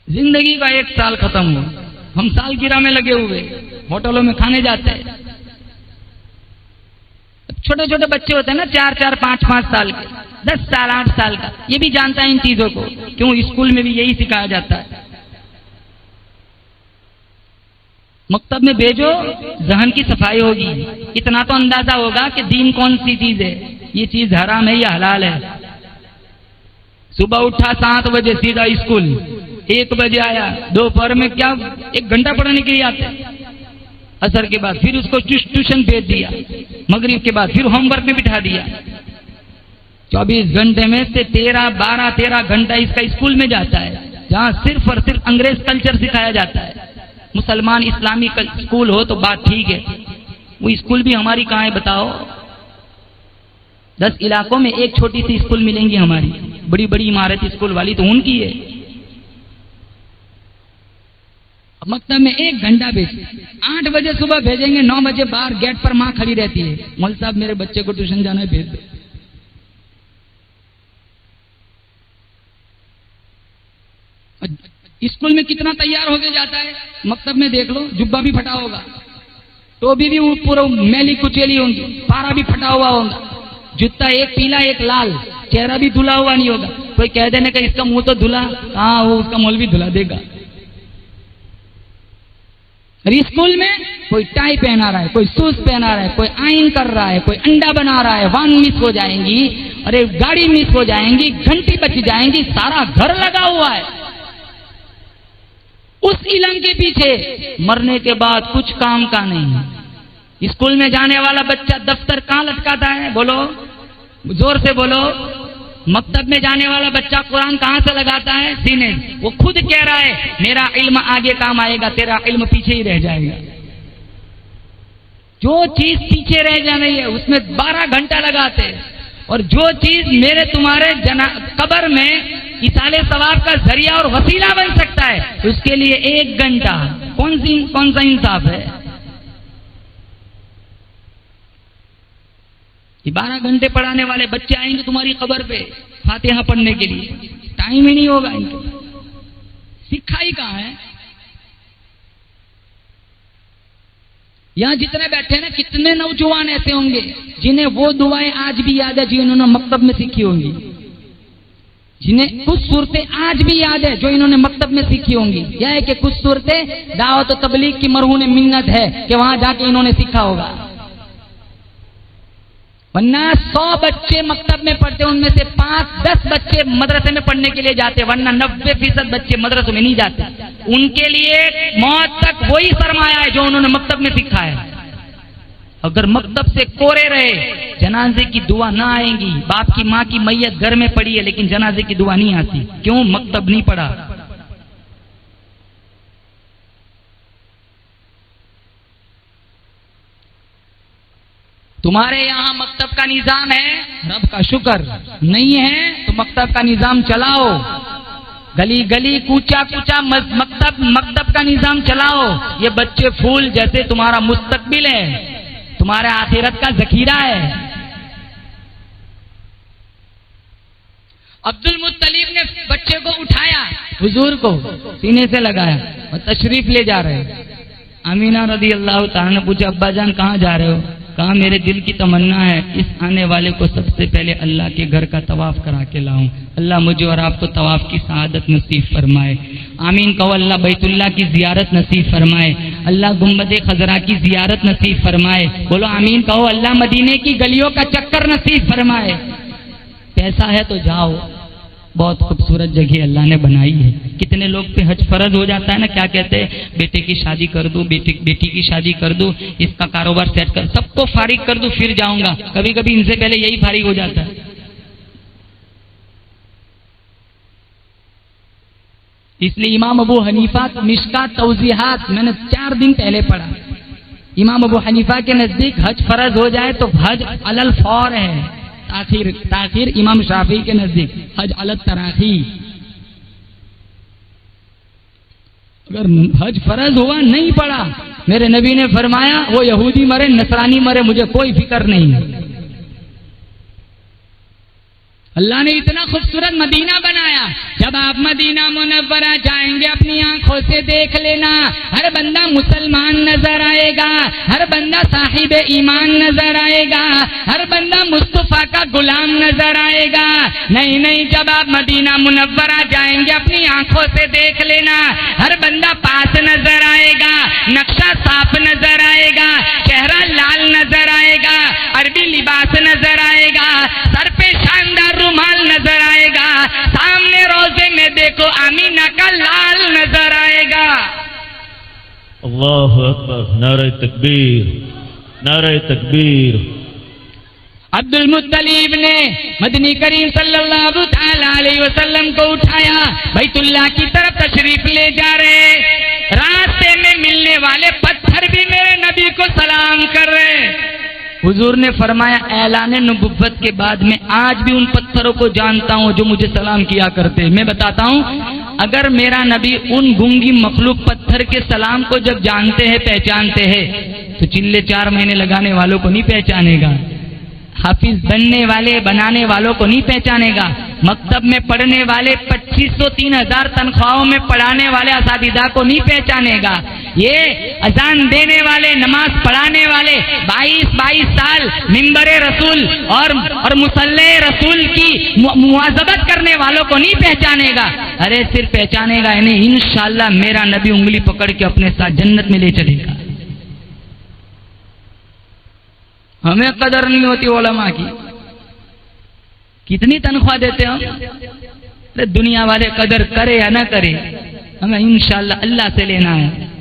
जिंदगी का 1 साल खत्म हुआ, हम सालगिरह में लगे हुए, होटलों में खाने जाते हैं। छोटे छोटे बच्चे होते हैं ना, 4-4, 5-5 साल के, 10 साल, 8 साल का, ये भी जानता है इन चीजों को। क्यों? स्कूल में भी यही सिखाया जाता है। मकतब में भेजो, जहन की सफाई होगी, इतना तो अंदाजा होगा कि दीन कौन सी चीज है, ये चीज हराम है या हलाल है। सुबह उठा 7 बजे सीधा स्कूल, 1 बजे आया, दोपहर में क्या 1 घंटा पढ़ने के लिए आते, असर के बाद फिर उसको ट्यूशन भेज दिया, मगरिब के बाद फिर होमवर्क में बिठा दिया। 24 घंटे में से 13 घंटा इसका स्कूल में जाता है, जहां सिर्फ और सिर्फ अंग्रेज कल्चर सिखाया जाता है। मुसलमान इस्लामी स्कूल हो तो बात ठीक है, वो स्कूल भी हमारी कहाँ है बताओ? 10 इलाकों में एक छोटी सी स्कूल मिलेंगी हमारी, बड़ी बड़ी इमारत स्कूल वाली तो उनकी है। मकतब में 1 घंटा भेज, 8 बजे सुबह भेजेंगे, 9 बजे बाहर गेट पर माँ खड़ी रहती है, मौलवी साहब मेरे बच्चे को ट्यूशन जाना है, भेज दो। स्कूल में कितना तैयार होके जाता है, मकतब में देख लो, जुब्बा भी फटा होगा, टोपी भी पूरा मैली कुचेली होगी, पारा भी फटा हुआ होगा, जूता एक पीला एक लाल, चेहरा भी धुला हुआ नहीं होगा। कोई कह देने का इसका मुंह तो धुला, हाँ वो उसका मौलवी धुला देगा। स्कूल में कोई टाई पहना रहा है, कोई शूज पहना रहा है, कोई आइन कर रहा है, कोई अंडा बना रहा है, वान मिस हो जाएंगी, अरे गाड़ी मिस हो जाएंगी, घंटी बच जाएंगी, सारा घर लगा हुआ है उस इलम के पीछे। मरने के बाद कुछ काम का नहीं है। स्कूल में जाने वाला बच्चा दफ्तर कहां लटकाता है, बोलो जोर से बोलो। मकतब में जाने वाला बच्चा कुरान कहां से लगाता है, सीने। वो खुद कह रहा है मेरा इल्म आगे काम आएगा, तेरा इल्म पीछे ही रह जाएगा। जो चीज पीछे रह जानी है उसमें 12 घंटा लगाते हैं, और जो चीज मेरे तुम्हारे कब्र में इसाले सवाब का जरिया और वसीला बन सकता है उसके लिए 1 घंटा। कौन सा इंसाफ है? ये 12 घंटे पढ़ाने वाले बच्चे आएंगे तुम्हारी कब्र पे फातिहा पढ़ने के लिए, टाइम ही नहीं होगा इनको। सिखाई कहां है? यहां जितने बैठे ना, कितने नौजवान ऐसे होंगे जिन्हें वो दुआएं आज भी याद है जो इन्होंने मकतब में सीखी होंगी, जिन्हें कुछ सूरतें आज भी याद है जो इन्होंने मकतब में सीखी होंगी। यह है कि कुछ सूरतें दावत और तबलीग की मरहून मिन्नत है कि वहां जाके इन्होंने सीखा होगा। वरना 100 बच्चे मकतब में पढ़ते, उनमें से 5-10 बच्चे मदरसे में पढ़ने के लिए जाते, वरना 90% बच्चे मदरसों में नहीं जाते। उनके लिए मौत तक वही सरमाया है जो उन्होंने मकतब में सीखा है। अगर मकतब से कोरे रहे, जनाजे की दुआ ना आएगी। बाप की माँ की मैयत घर में पड़ी है लेकिन जनाजे की दुआ नहीं आती, क्यों? मकतब नहीं पढ़ा। तुम्हारे यहाँ मकतब का निजाम है, रब का शुक्र। नहीं है तो मकतब का निजाम चलाओ, गली गली कूचा कूचा मकतब का निजाम चलाओ। ये बच्चे फूल जैसे तुम्हारा मुस्तकबिल है, तुम्हारे आखिरत का जखीरा है। अब्दुल मुत्तलिब ने बच्चे को उठाया, हुजूर को सीने से लगाया और तशरीफ ले जा रहे। अमीना रदी अल्लाह तआला ने पूछा, अब्बा जान कहाँ जा रहे हो? कहा मेरे दिल की तमन्ना है इस आने वाले को सबसे पहले अल्लाह के घर का तवाफ करा के लाऊं। अल्लाह मुझे और आपको तवाफ की सआदत नसीब फरमाए। आमीन कहो। अल्लाह बैतुल्लाह की जियारत नसीब फरमाए, अल्लाह गुम्बद खजरा की जियारत नसीब फरमाए। बोलो आमीन कहो। अल्लाह मदीने की गलियों का चक्कर नसीब फरमाए। पैसा है तो जाओ, बहुत खूबसूरत जगह अल्लाह ने बनाई है। कितने लोग पे हज फर्ज हो जाता है ना, क्या कहते हैं, बेटे की शादी कर दूं, बेटी की शादी कर दूं, इसका कारोबार सेट कर, सबको फारिग कर दूं फिर जाऊंगा। कभी कभी इनसे पहले यही फारिग हो जाता है। इसलिए इमाम अबू हनीफा मिशकात तौजीहात मैंने 4 दिन पहले पढ़ा। इमाम अबू हनीफा के नजदीक हज फर्ज हो जाए तो हज अलल फौर है, ताखिर इमाम शाफी के नजदीक हज अलत तराखी। अगर हज फर्ज हुआ नहीं पड़ा, मेरे नबी ने फरमाया वो यहूदी मरे नसरानी मरे मुझे कोई फिक्र नहीं। अल्लाह ने इतना खूबसूरत मदीना बनाया, जब आप मदीना मुनव्वरा जाएंगे अपनी आंखों से देख लेना, हर बंदा मुसलमान नजर आएगा, हर बंदा साहिब ईमान नजर आएगा, हर बंदा मुस्तफा का गुलाम नजर आएगा। नहीं नहीं, जब आप मदीना मुनव्वरा जाएंगे अपनी आंखों से देख लेना, हर बंदा पास नजर आएगा, नक्शा साफ नजर आएगा, चेहरा लाल नजर आएगा, अरबी लिबास नजर आएगा, सर पे शानदार रुमाल नजर आएगा, सामने रोजे में देखो आमीना का लाल नजर आएगा। अल्लाहु अकबर, नारे तकबीर, नारे तकबीर। अब्दुल मुत्तलिब ने मदनी करीम सल्लल्लाहु तआला अलैहि वसल्लम को उठाया, बैतुल्लाह की तरफ तशरीफ ले जा रहे। रास्ते में मिलने वाले पत्थर भी मेरे नबी को सलाम कर रहे। हुजूर ने फरमाया, ऐलान नबुव्वत के बाद में आज भी उन पत्थरों को जानता हूं जो मुझे सलाम किया करते। मैं बताता हूं, अगर मेरा नबी उन गूंगी मखलूक पत्थर के सलाम को जब जानते हैं, पहचानते हैं, तो चिल्ले 4 महीने लगाने वालों को नहीं पहचानेगा, हाफिज बनने वाले बनाने वालों को नहीं पहचानेगा, मकतब में पढ़ने वाले 2500-3000 तनख्वाहों में पढ़ाने वाले असातिज़ा को नहीं पहचानेगा। ये अजान देने वाले, नमाज पढ़ाने वाले 22-22 साल मिंबरे रसूल और मुसल्ले रसूल की मुआज़बत करने वालों को नहीं पहचानेगा। अरे सिर्फ पहचानेगा इन्हें, इंशाअल्लाह मेरा नबी उंगली पकड़ के अपने साथ जन्नत में ले चलेगा। हमें कदर नहीं होती उलमा की, कितनी तनख्वाह देते हम। अरे दुनिया वाले कदर करे या ना करे, हमें इंशाअल्लाह अल्लाह से लेना है।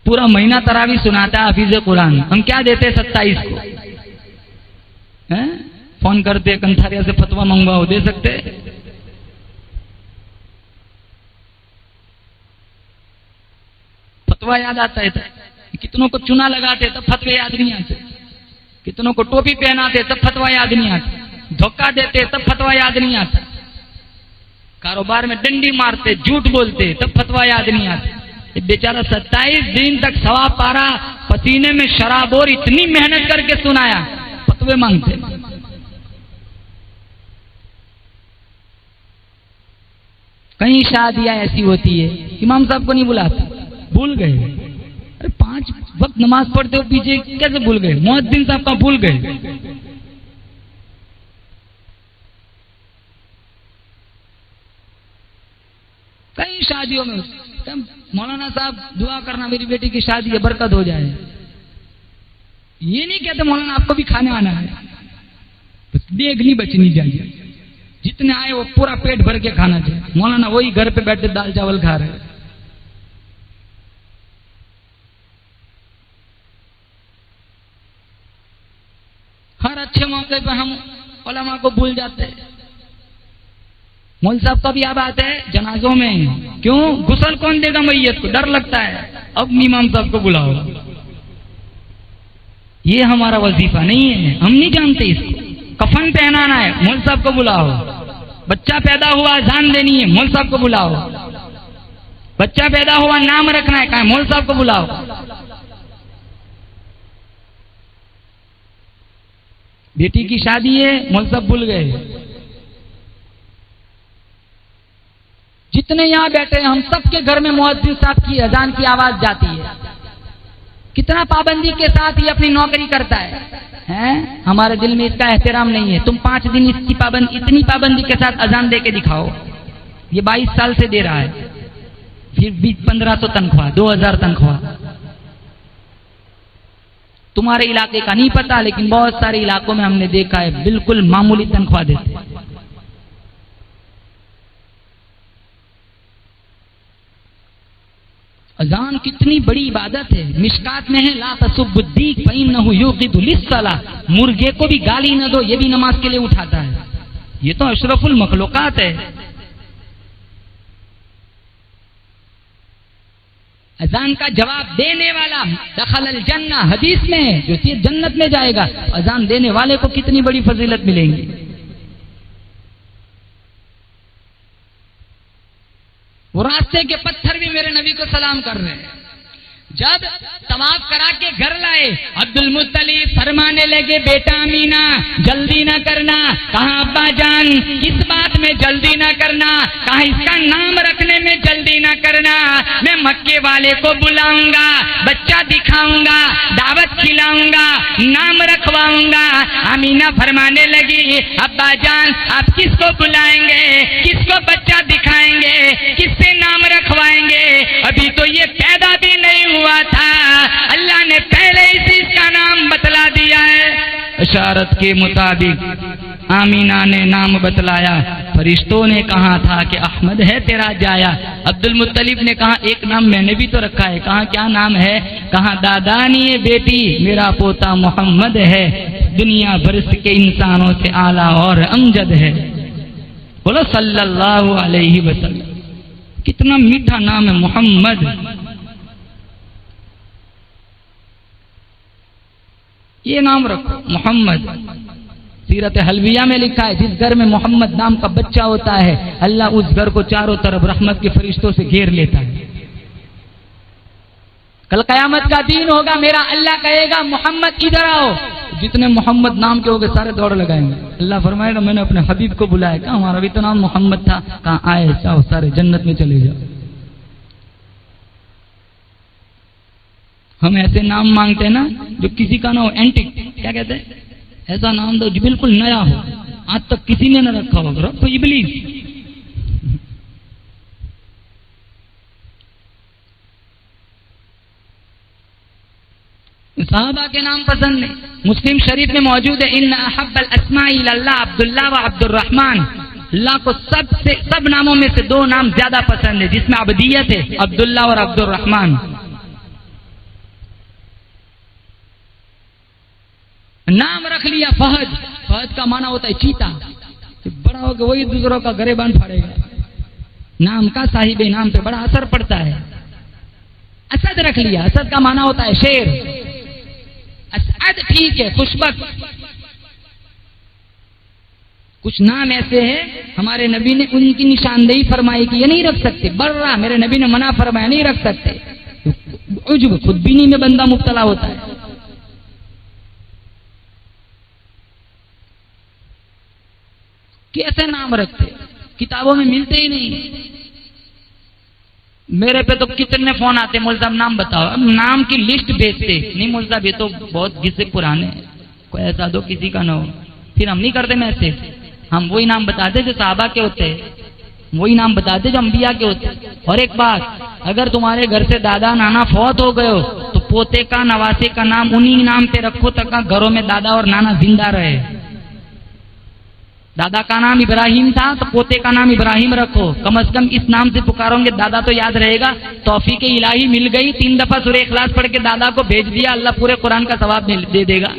पूरा महीना तरावी सुनाता है हाफिज कुरान, हम क्या देते 27 को हैं? फोन करते कंथारिया से फतवा मंगवाओ, दे सकते? फतवा याद आता है, कितनों को चुना लगाते तब फतवे याद नहीं आते, कितनों को टोपी पहनाते तब फतवा याद नहीं आता, धोखा देते तब फतवा याद नहीं आता, कारोबार में डंडी मारते, झूठ बोलते तब फतवा याद नहीं आता। बेचारा 27 दिन तक सवा पारा पसीने में शराब और इतनी मेहनत करके सुनाया, फतवे मांगते। कई शादियां ऐसी होती है, इमाम साहब को नहीं बुलाते, भूल गए। अरे 5 वक्त नमाज पढ़ते हो पीछे, कैसे भूल गए? मुअज्जिन साहब का भूल गए। कई शादियों में मौलाना साहब दुआ करना मेरी बेटी की शादी है, बरकत हो जाए। ये नहीं कहते मौलाना आपको भी खाने आना है, बस देख नहीं बचनी चाहिए, जितने आए वो पूरा पेट भर के खाना चाहिए। मौलाना वही घर पे बैठे दाल चावल खा रहे। हर अच्छे मौके पर हम उलमा को भूल जाते हैं। मौलवी साहब का भी आबाद है जनाजों में, क्यों? गुस्ल कौन देगा मैयत को? डर लगता है। अब इमाम साहब को बुलाओ, ये हमारा वजीफा नहीं है, हम नहीं जानते इसको। कफन पहनाना है, मौलवी साहब को बुलाओ। बच्चा पैदा हुआ, अज़ान देनी है, मौलवी साहब को बुलाओ। बच्चा पैदा हुआ, नाम रखना है, कहा मौलवी साहब को बुलाओ। बेटी की शादी है, मौलवी साहब भूल गए। जितने यहां बैठे हैं, हम सबके घर में मुअज्जिन साहब की अजान की आवाज जाती है। कितना पाबंदी के साथ ये अपनी नौकरी करता है? हमारे दिल में इसका एहतराम नहीं है। तुम 5 दिन इसकी इतनी पाबंदी के साथ अजान दे के दिखाओ। ये 22 साल से दे रहा है, फिर भी 1500 तनख्वाह, 2000 तनख्वाह। तुम्हारे इलाके का नहीं पता, लेकिन बहुत सारे इलाकों में हमने देखा है बिल्कुल मामूली तनख्वाह देते। अजान कितनी बड़ी इबादत है। मिशकात में है, ला तसुब्बुद्दीक फइन्नहु युक़िदु लिस्सला। मुर्गे को भी गाली न दो, ये भी नमाज के लिए उठाता है। ये तो अशरफुल मखलूकात है। अजान का जवाब देने वाला दखलल जन्नह, हदीस में है, जो सीधे जन्नत में जाएगा। अजान देने वाले को कितनी बड़ी फजीलत मिलेंगी। वो रास्ते के पत्थर भी मेरे नबी को सलाम कर रहे हैं। जब तवाफ करा के घर लाए, अब्दुल मुत्तलिब फरमाने लगे, बेटा अमीना जल्दी ना करना। कहा अब्बा जान किस बात में जल्दी ना करना? कहा इसका नाम रखने में जल्दी ना करना। मैं मक्के वाले को बुलाऊंगा, बच्चा दिखाऊंगा, दावत खिलाऊंगा, नाम रखवाऊंगा। अमीना फरमाने लगी, अब्बा जान आप किसको बुलाएंगे, किसको बच्चा दिखाएंगे, किससे नाम रखवाएंगे? अभी तो ये पैदा भी नहीं हुआ था, अल्लाह ने पहले ही इसका नाम बतला दिया है। इशारत के मुताबिक आमीना ने नाम बतलाया। फरिश्तों ने कहा था कि अहमद है तेरा जाया। अब्दुल मुत्तलिब ने कहा एक नाम मैंने भी तो रखा है। कहा क्या नाम है? कहा दादानी बेटी मेरा पोता मोहम्मद है, दुनिया भर के इंसानों से आला और अमजद है। बोलो सल्लल्लाहु अलैहि वसल्लम। कितना मीठा नाम है मोहम्मद। ये नाम रखो मोहम्मद। सीरत हलविया में लिखा है जिस घर में मोहम्मद नाम का बच्चा होता है अल्लाह उस घर को चारों तरफ रहमत के फरिश्तों से घेर लेता है। कल कयामत का दिन होगा, मेरा अल्लाह कहेगा मोहम्मद इधर आओ। जितने मोहम्मद नाम के होंगे सारे दौड़ लगाएंगे। अल्लाह फरमाएगा मैंने अपने हबीब को बुलाया। कहा हमारा भी तो नाम मोहम्मद था। कहा आए जाओ सारे जन्नत में चले जाओ। हम ऐसे नाम मांगते हैं ना जो किसी का ना हो, एंटिक क्या कहते हैं, ऐसा नाम दो जो बिल्कुल नया हो, आज तक किसी ने न रखा होगा। तो इब्लीस। सहाबा के नाम पसंद नहीं। मुस्लिम शरीफ में मौजूद है इन्ना अहब्बल अस्माई इल्लाह अब्दुल्लाह व अब्दुर्रहमान। अल्लाह को सब नामों में से दो नाम ज्यादा पसंद है जिसमें अबदियत है, अब्दुल्लाह और अब्दुर्रहमान। नाम रख लिया फहद। फहद का माना होता है चीता। बड़ा होकर वही दूसरों का गरेबान फाड़ेगा। नाम का साहिब नाम पे बड़ा असर पड़ता है। असद रख लिया। असद का माना होता है शेर। असद ठीक है, खुशबक। कुछ नाम ऐसे हैं हमारे नबी ने उनकी निशानदेही फरमाई कि ये नहीं रख सकते। बर्रा मेरे नबी ने मना फरमाया नहीं रख सकते। उजुब खुदबीनी में बंदा मुब्तला होता है। कैसे नाम रखते, किताबों में मिलते ही नहीं। मेरे पे तो कितने फोन आते, मौलवी साहब नाम बताओ। अब नाम की लिस्ट भेजते नहीं, मौलवी साहब ये तो बहुत किस्से पुराने हैं, कोई ऐसा दो किसी का ना हो। फिर हम नहीं करते मैसेज, हम वही नाम बताते जो सहाबा के होते, वही नाम बताते जो अंबिया के होते। और एक बात, अगर तुम्हारे घर से दादा नाना फौत हो गए हो तो पोते का नवासे का नाम उन्हीं नाम पे रखो तक घरों में दादा और नाना जिंदा रहे। दादा का नाम इब्राहिम था तो पोते का नाम इब्राहिम रखो। कम से कम इस नाम से पुकारोगे दादा तो याद रहेगा। तौफीक इलाही मिल गई, 3 दफा सूरह इखलास पढ़ के दादा को भेज दिया, अल्लाह पूरे कुरान का सवाब दे देगा।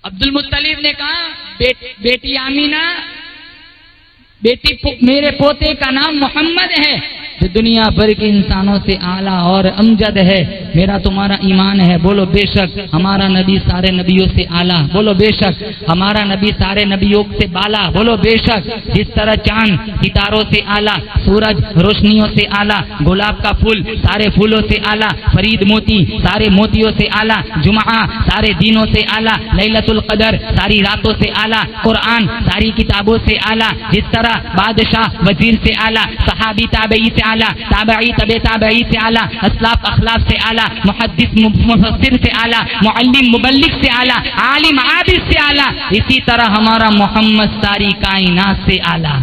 अब्दुल मुत्तलिब ने कहा बेटी आमीना, मेरे पोते का नाम मोहम्मद है जो दुनिया भर के इंसानों से आला और अमजद है। मेरा तुम्हारा ईमान है। बोलो बेशक हमारा नबी सारे नबियों से आला। बोलो बेशक हमारा नबी सारे नबियों से बाला। बोलो बेशक जिस तरह चांद सितारों से आला, सूरज रोशनियों से आला, गुलाब का फूल सारे फूलों से आला, फरीद मोती सारे मोतियों से आला, जुमा सारे दिनों से आला, लैलतुल कदर सारी रातों से आला, कुरान सारी किताबों से आला। जिस तरह बादशाह वजीर से आला, सहाबी ताबई से आला, ताबई तबे ताबई से आला, असलाफ अखलाफ से आला, मुहद्दिस मुफस्सिर से आला, मुअल्लिम मुबल्लिग से आला, आलिम आबिद से आला। इसी तरह हमारा मोहम्मद सारी कायनात से आला।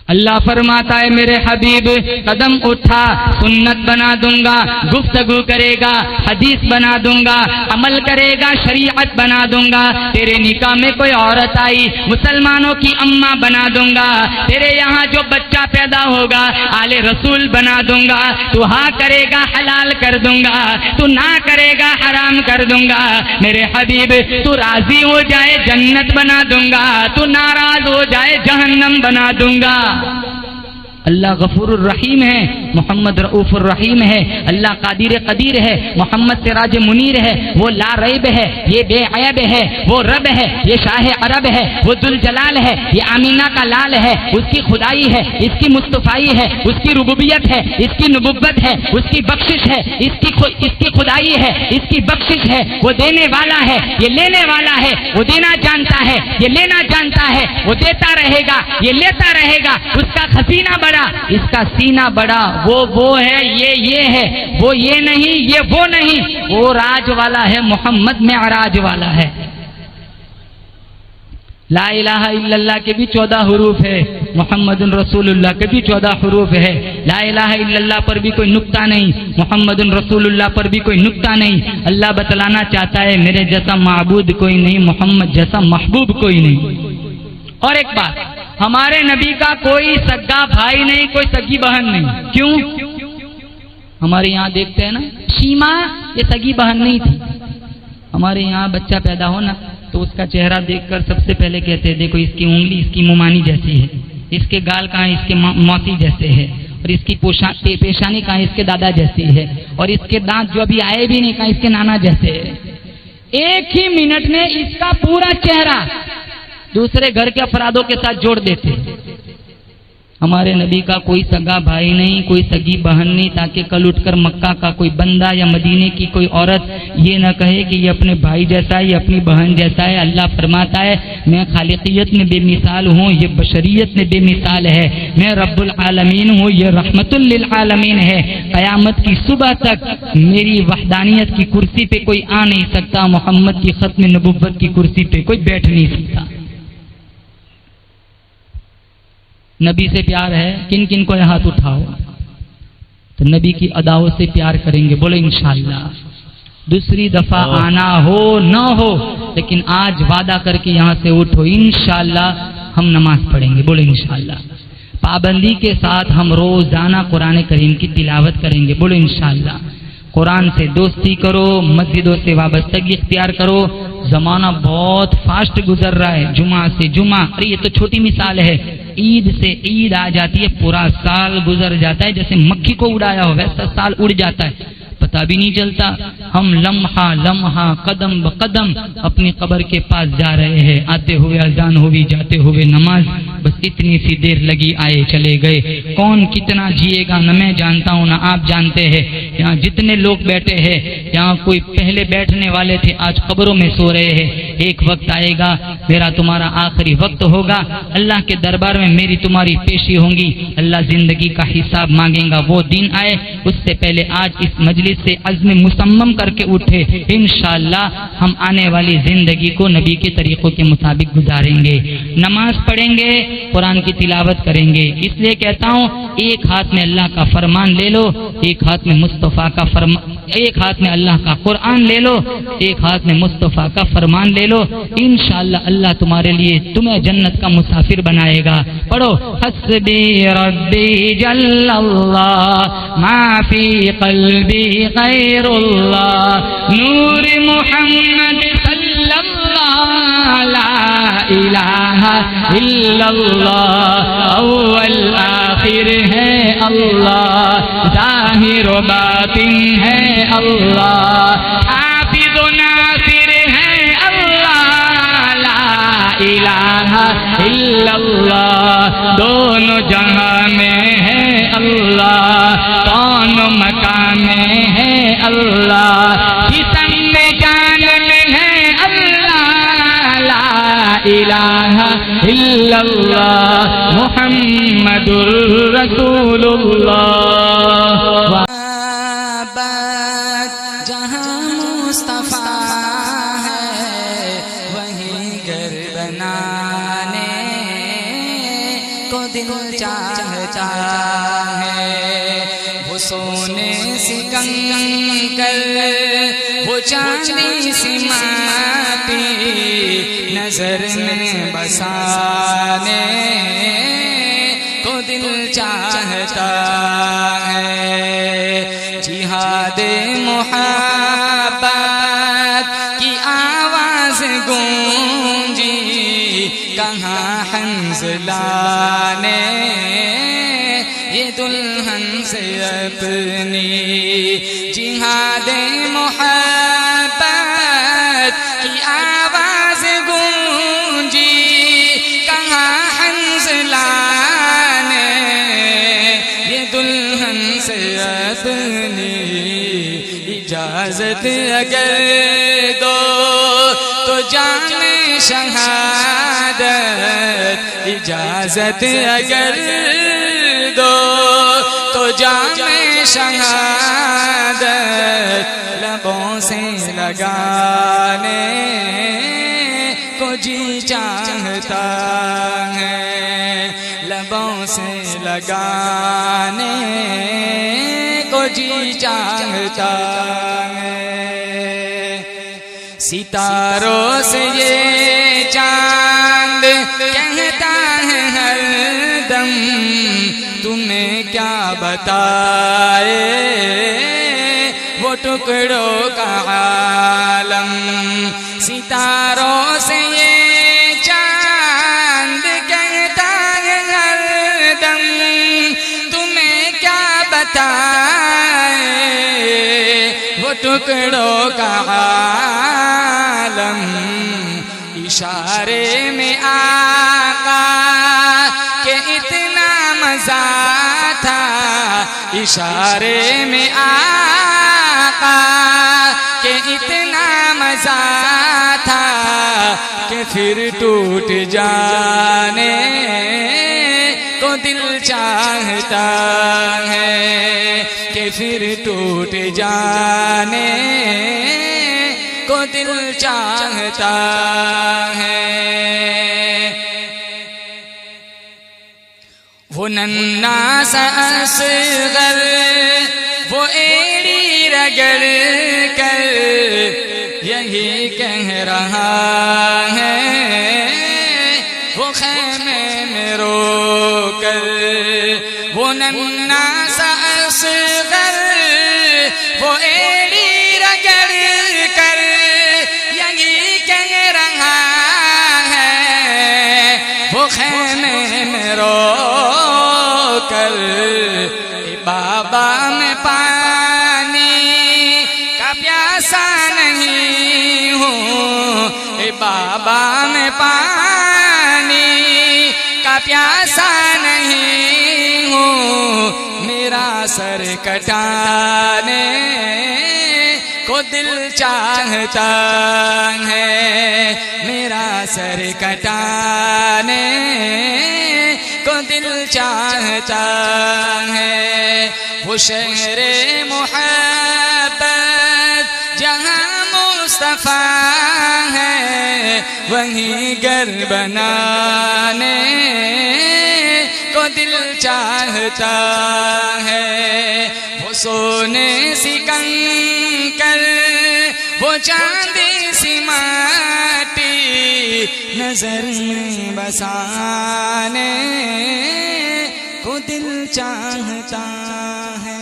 अल्लाह फरमाता है मेरे हबीब कदम उठा सुन्नत बना दूंगा, गुफ्तगू करेगा हदीस बना दूंगा, अमल करेगा शरीयत बना दूंगा। तेरे निकाह में कोई औरत आई मुसलमानों की अम्मा बना दूंगा। तेरे यहाँ जो बच्चा पैदा होगा आले रसूल बना दूंगा। तू हाँ करेगा हलाल कर दूंगा, तू ना करेगा हराम कर दूंगा। मेरे हबीब तू राजी हो जाए जन्नत बना दूंगा, तू नाराज हो जाए जहन्नम बना दूंगा। अल्लाह गफूरुर रहीम है, मोहम्मद रऊफुर रहीम है। अल्लाह कादिर कदीर है, मोहम्मद सिराज मुनीर है। वो ला रैब है, ये बेअयब है। वो रब है, ये शाह अरब है। वो दुल जलाल है, ये आमीना का लाल है। उसकी खुदाई है, इसकी मुस्तफाई है, उसकी रुबूबियत है, इसकी नबुव्वत है, उसकी बख्शिश है, इसकी खुदाई है, इसकी बख्शिश है। वो देने वाला है, ये लेने वाला है। वो देना जानता है, ये लेना जानता है। वो देता रहेगा, ये लेता रहेगा। उसका खजीना बड़ा, इसका सीना बड़ा। वो है, ये है। वो ये नहीं, ये वो नहीं। वो राज वाला है, मोहम्मद में अराज वाला है। ला इलाहा इल्लल्लाह के भी 14 हुरूफ है, मुहम्मदुन रसूलुल्लाह के भी 14 हुरूफ है। ला इलाहा इल्लल्लाह पर भी कोई नुक्ता नहीं, मुहम्मदुन रसूलुल्लाह पर भी कोई नुक्ता नहीं। अल्लाह बतलाना चाहता है मेरे जैसा माबूद कोई नहीं, मोहम्मद जैसा महबूब कोई नहीं। और एक बात, हमारे नबी का कोई सगा भाई नहीं, कोई सगी बहन नहीं। क्यों? हमारे यहाँ देखते हैं ना, शीमा ये सगी बहन नहीं थी। हमारे यहाँ बच्चा पैदा हो ना तो उसका चेहरा देखकर सबसे पहले कहते हैं देखो इसकी उंगली इसकी मुमानी जैसी है, इसके गाल कहाँ इसके मौसी जैसे है, और इसकी पेशानी कहाँ इसके दादा जैसी है, और इसके दांत जो अभी आए भी नहीं कहाँ इसके नाना जैसे है। एक ही मिनट में इसका पूरा चेहरा दूसरे घर के अपराधों के साथ जोड़ देते। हमारे नबी का कोई सगा भाई नहीं, कोई सगी बहन नहीं, ताकि कल उठकर मक्का का कोई बंदा या मदीने की कोई औरत ये न कहे कि ये अपने भाई जैसा है, ये अपनी बहन जैसा है। अल्लाह फरमाता है मैं खालिकियत में बेमिसाल हूँ, ये बशरियत में बेमिसाल है। मैं रब्बुल आलमीन हूँ, ये रहमतुल लिल आलमीन है। क़यामत की सुबह तक मेरी वहदानियत की कुर्सी पे कोई आ नहीं सकता, मोहम्मद की खत्म नबुव्वत की कुर्सी पे कोई बैठ नहीं सकता। नबी से प्यार है, किन किन को हाथ उठाओ तो नबी की अदाओं से प्यार करेंगे, बोले इंशाअल्लाह। दूसरी दफा आना हो न हो, लेकिन आज वादा करके यहाँ से उठो इंशाअल्लाह हम नमाज पढ़ेंगे, बोले इंशाअल्लाह। पाबंदी के साथ हम रोजाना कुरान करीम की तिलावत करेंगे, बोले इंशाअल्लाह। कुरान से दोस्ती करो, मस्जिदों से वाबस्तगी इख्तियार करो। जमाना बहुत फास्ट गुजर रहा है, जुमा से जुमा, अरे ये तो छोटी मिसाल है, ईद से ईद आ जाती है, पूरा साल गुजर जाता है, जैसे मक्खी को उड़ाया हो वैसा साल उड़ जाता है, पता भी नहीं चलता। हम लम्हा लम्हा कदम ब कदम अपनी कब्र के पास जा रहे हैं, आते हुए अजान हुई, जाते हुए नमाज, बस इतनी सी देर लगी, आए चले गए। कौन कितना जिएगा न मैं जानता हूँ न आप जानते हैं। यहाँ जितने लोग बैठे हैं, यहाँ कोई पहले बैठने वाले थे आज कब्रों में सो रहे हैं। एक वक्त आएगा मेरा तुम्हारा आखिरी वक्त होगा, अल्लाह के दरबार में मेरी तुम्हारी पेशी होंगी, अल्लाह जिंदगी का हिसाब मांगेगा। वो दिन आए, उससे पहले आज इस मजलिस से अज़्म मुसम्मम करके उठे, इंशाअल्लाह हम आने वाली जिंदगी को नबी के तरीकों के मुताबिक गुजारेंगे, नमाज पढ़ेंगे, कुरान की तिलावत करेंगे। इसलिए कहता हूँ एक हाथ में अल्लाह का फरमान ले लो, एक हाथ में मुस्तफ़ा का फरमान, एक हाथ में अल्लाह का कुरान ले लो, एक हाथ में मुस्तफ़ा का फरमान ले लो। इंशाअल्लाह अल्लाह तुम्हारे लिए तुम्हें जन्नत का मुसाफिर बनाएगा। पढ़ो हस्बी रब्बी जल्लल्लाह मा फी क़ल्बी गैरुल्लाह नूर मुहम्मद सल्लल्लाहु ला इलाहा इल्लल्लाह अव्वल आखिर है अल्लाह, ज़ाहिर व बातिन है अल्लाह, हाफिज़ व नासिर है अल्लाह, ला इलाहा इल्लल्लाह दोनों जहां में है अल्लाह, दोनों मकान में है अल्लाह, जिस्म में जान में है अल्लाह, ला इलाहा इल्लल्लाह मुहम्मदुर रसूलुल्लाह। जहाँ मुस्तफा है वहीं घर बनाने को दिल चाहता है। वो सोने से कंकर, वो चांदी से माटी नजर में बसाने को दिल चाहता है। जिहादे मोहब्बत की आवाज गूंजी कहाँ हंज़ला ने ये दुल्हन से अपनी। जिहादे मोहब्बत की आवाज गूंजी कहाँ हंज़ला ने ये दुल्हन से अपनी। इजाजत अगर दो तो जाने शहादत, इजाजत अगर दो तो जाने शहादत, लबों से लगाने को जी चाहता लगाने को जी चाहता है। सितारों से ये चांद कहता है हरदम, तुम्हें क्या बताए वो टुकड़ों का आलम। सितारों से ये चांद कहता है हरदम, तुम्हें क्या बताए वो टुकड़ों का आलम। इशारे में आका के इतना मजा था, इशारे में आका के इतना मजा था कि फिर टूट जाने को दिल चाहता है, कि फिर टूट जाने को दिल चाहता है। वो नन्ना सा असगर वो एड़ी रगड़ कर यही कह रहा है, वो खैमे में रो कर। वो नन्ना सा असगर वो एड़ी रगड़ कर यही कह रहा है, वो खैमे में रो कर। बाबा में पानी का प्यासा नहीं हूँ, बाबा में पानी का प्यासा नहीं हूँ, मेरा सर कटाने को दिल चाहता है, मेरा सर कटाने को दिल चाहता है। वो शहरे मोहब्बत जहाँ मुस्तफा है, वहीं घर बनाने को दिल चाहता है। वो सोने सी कंकर वो चांदी सी माटी नजर में बसाने को दिल चाहता है।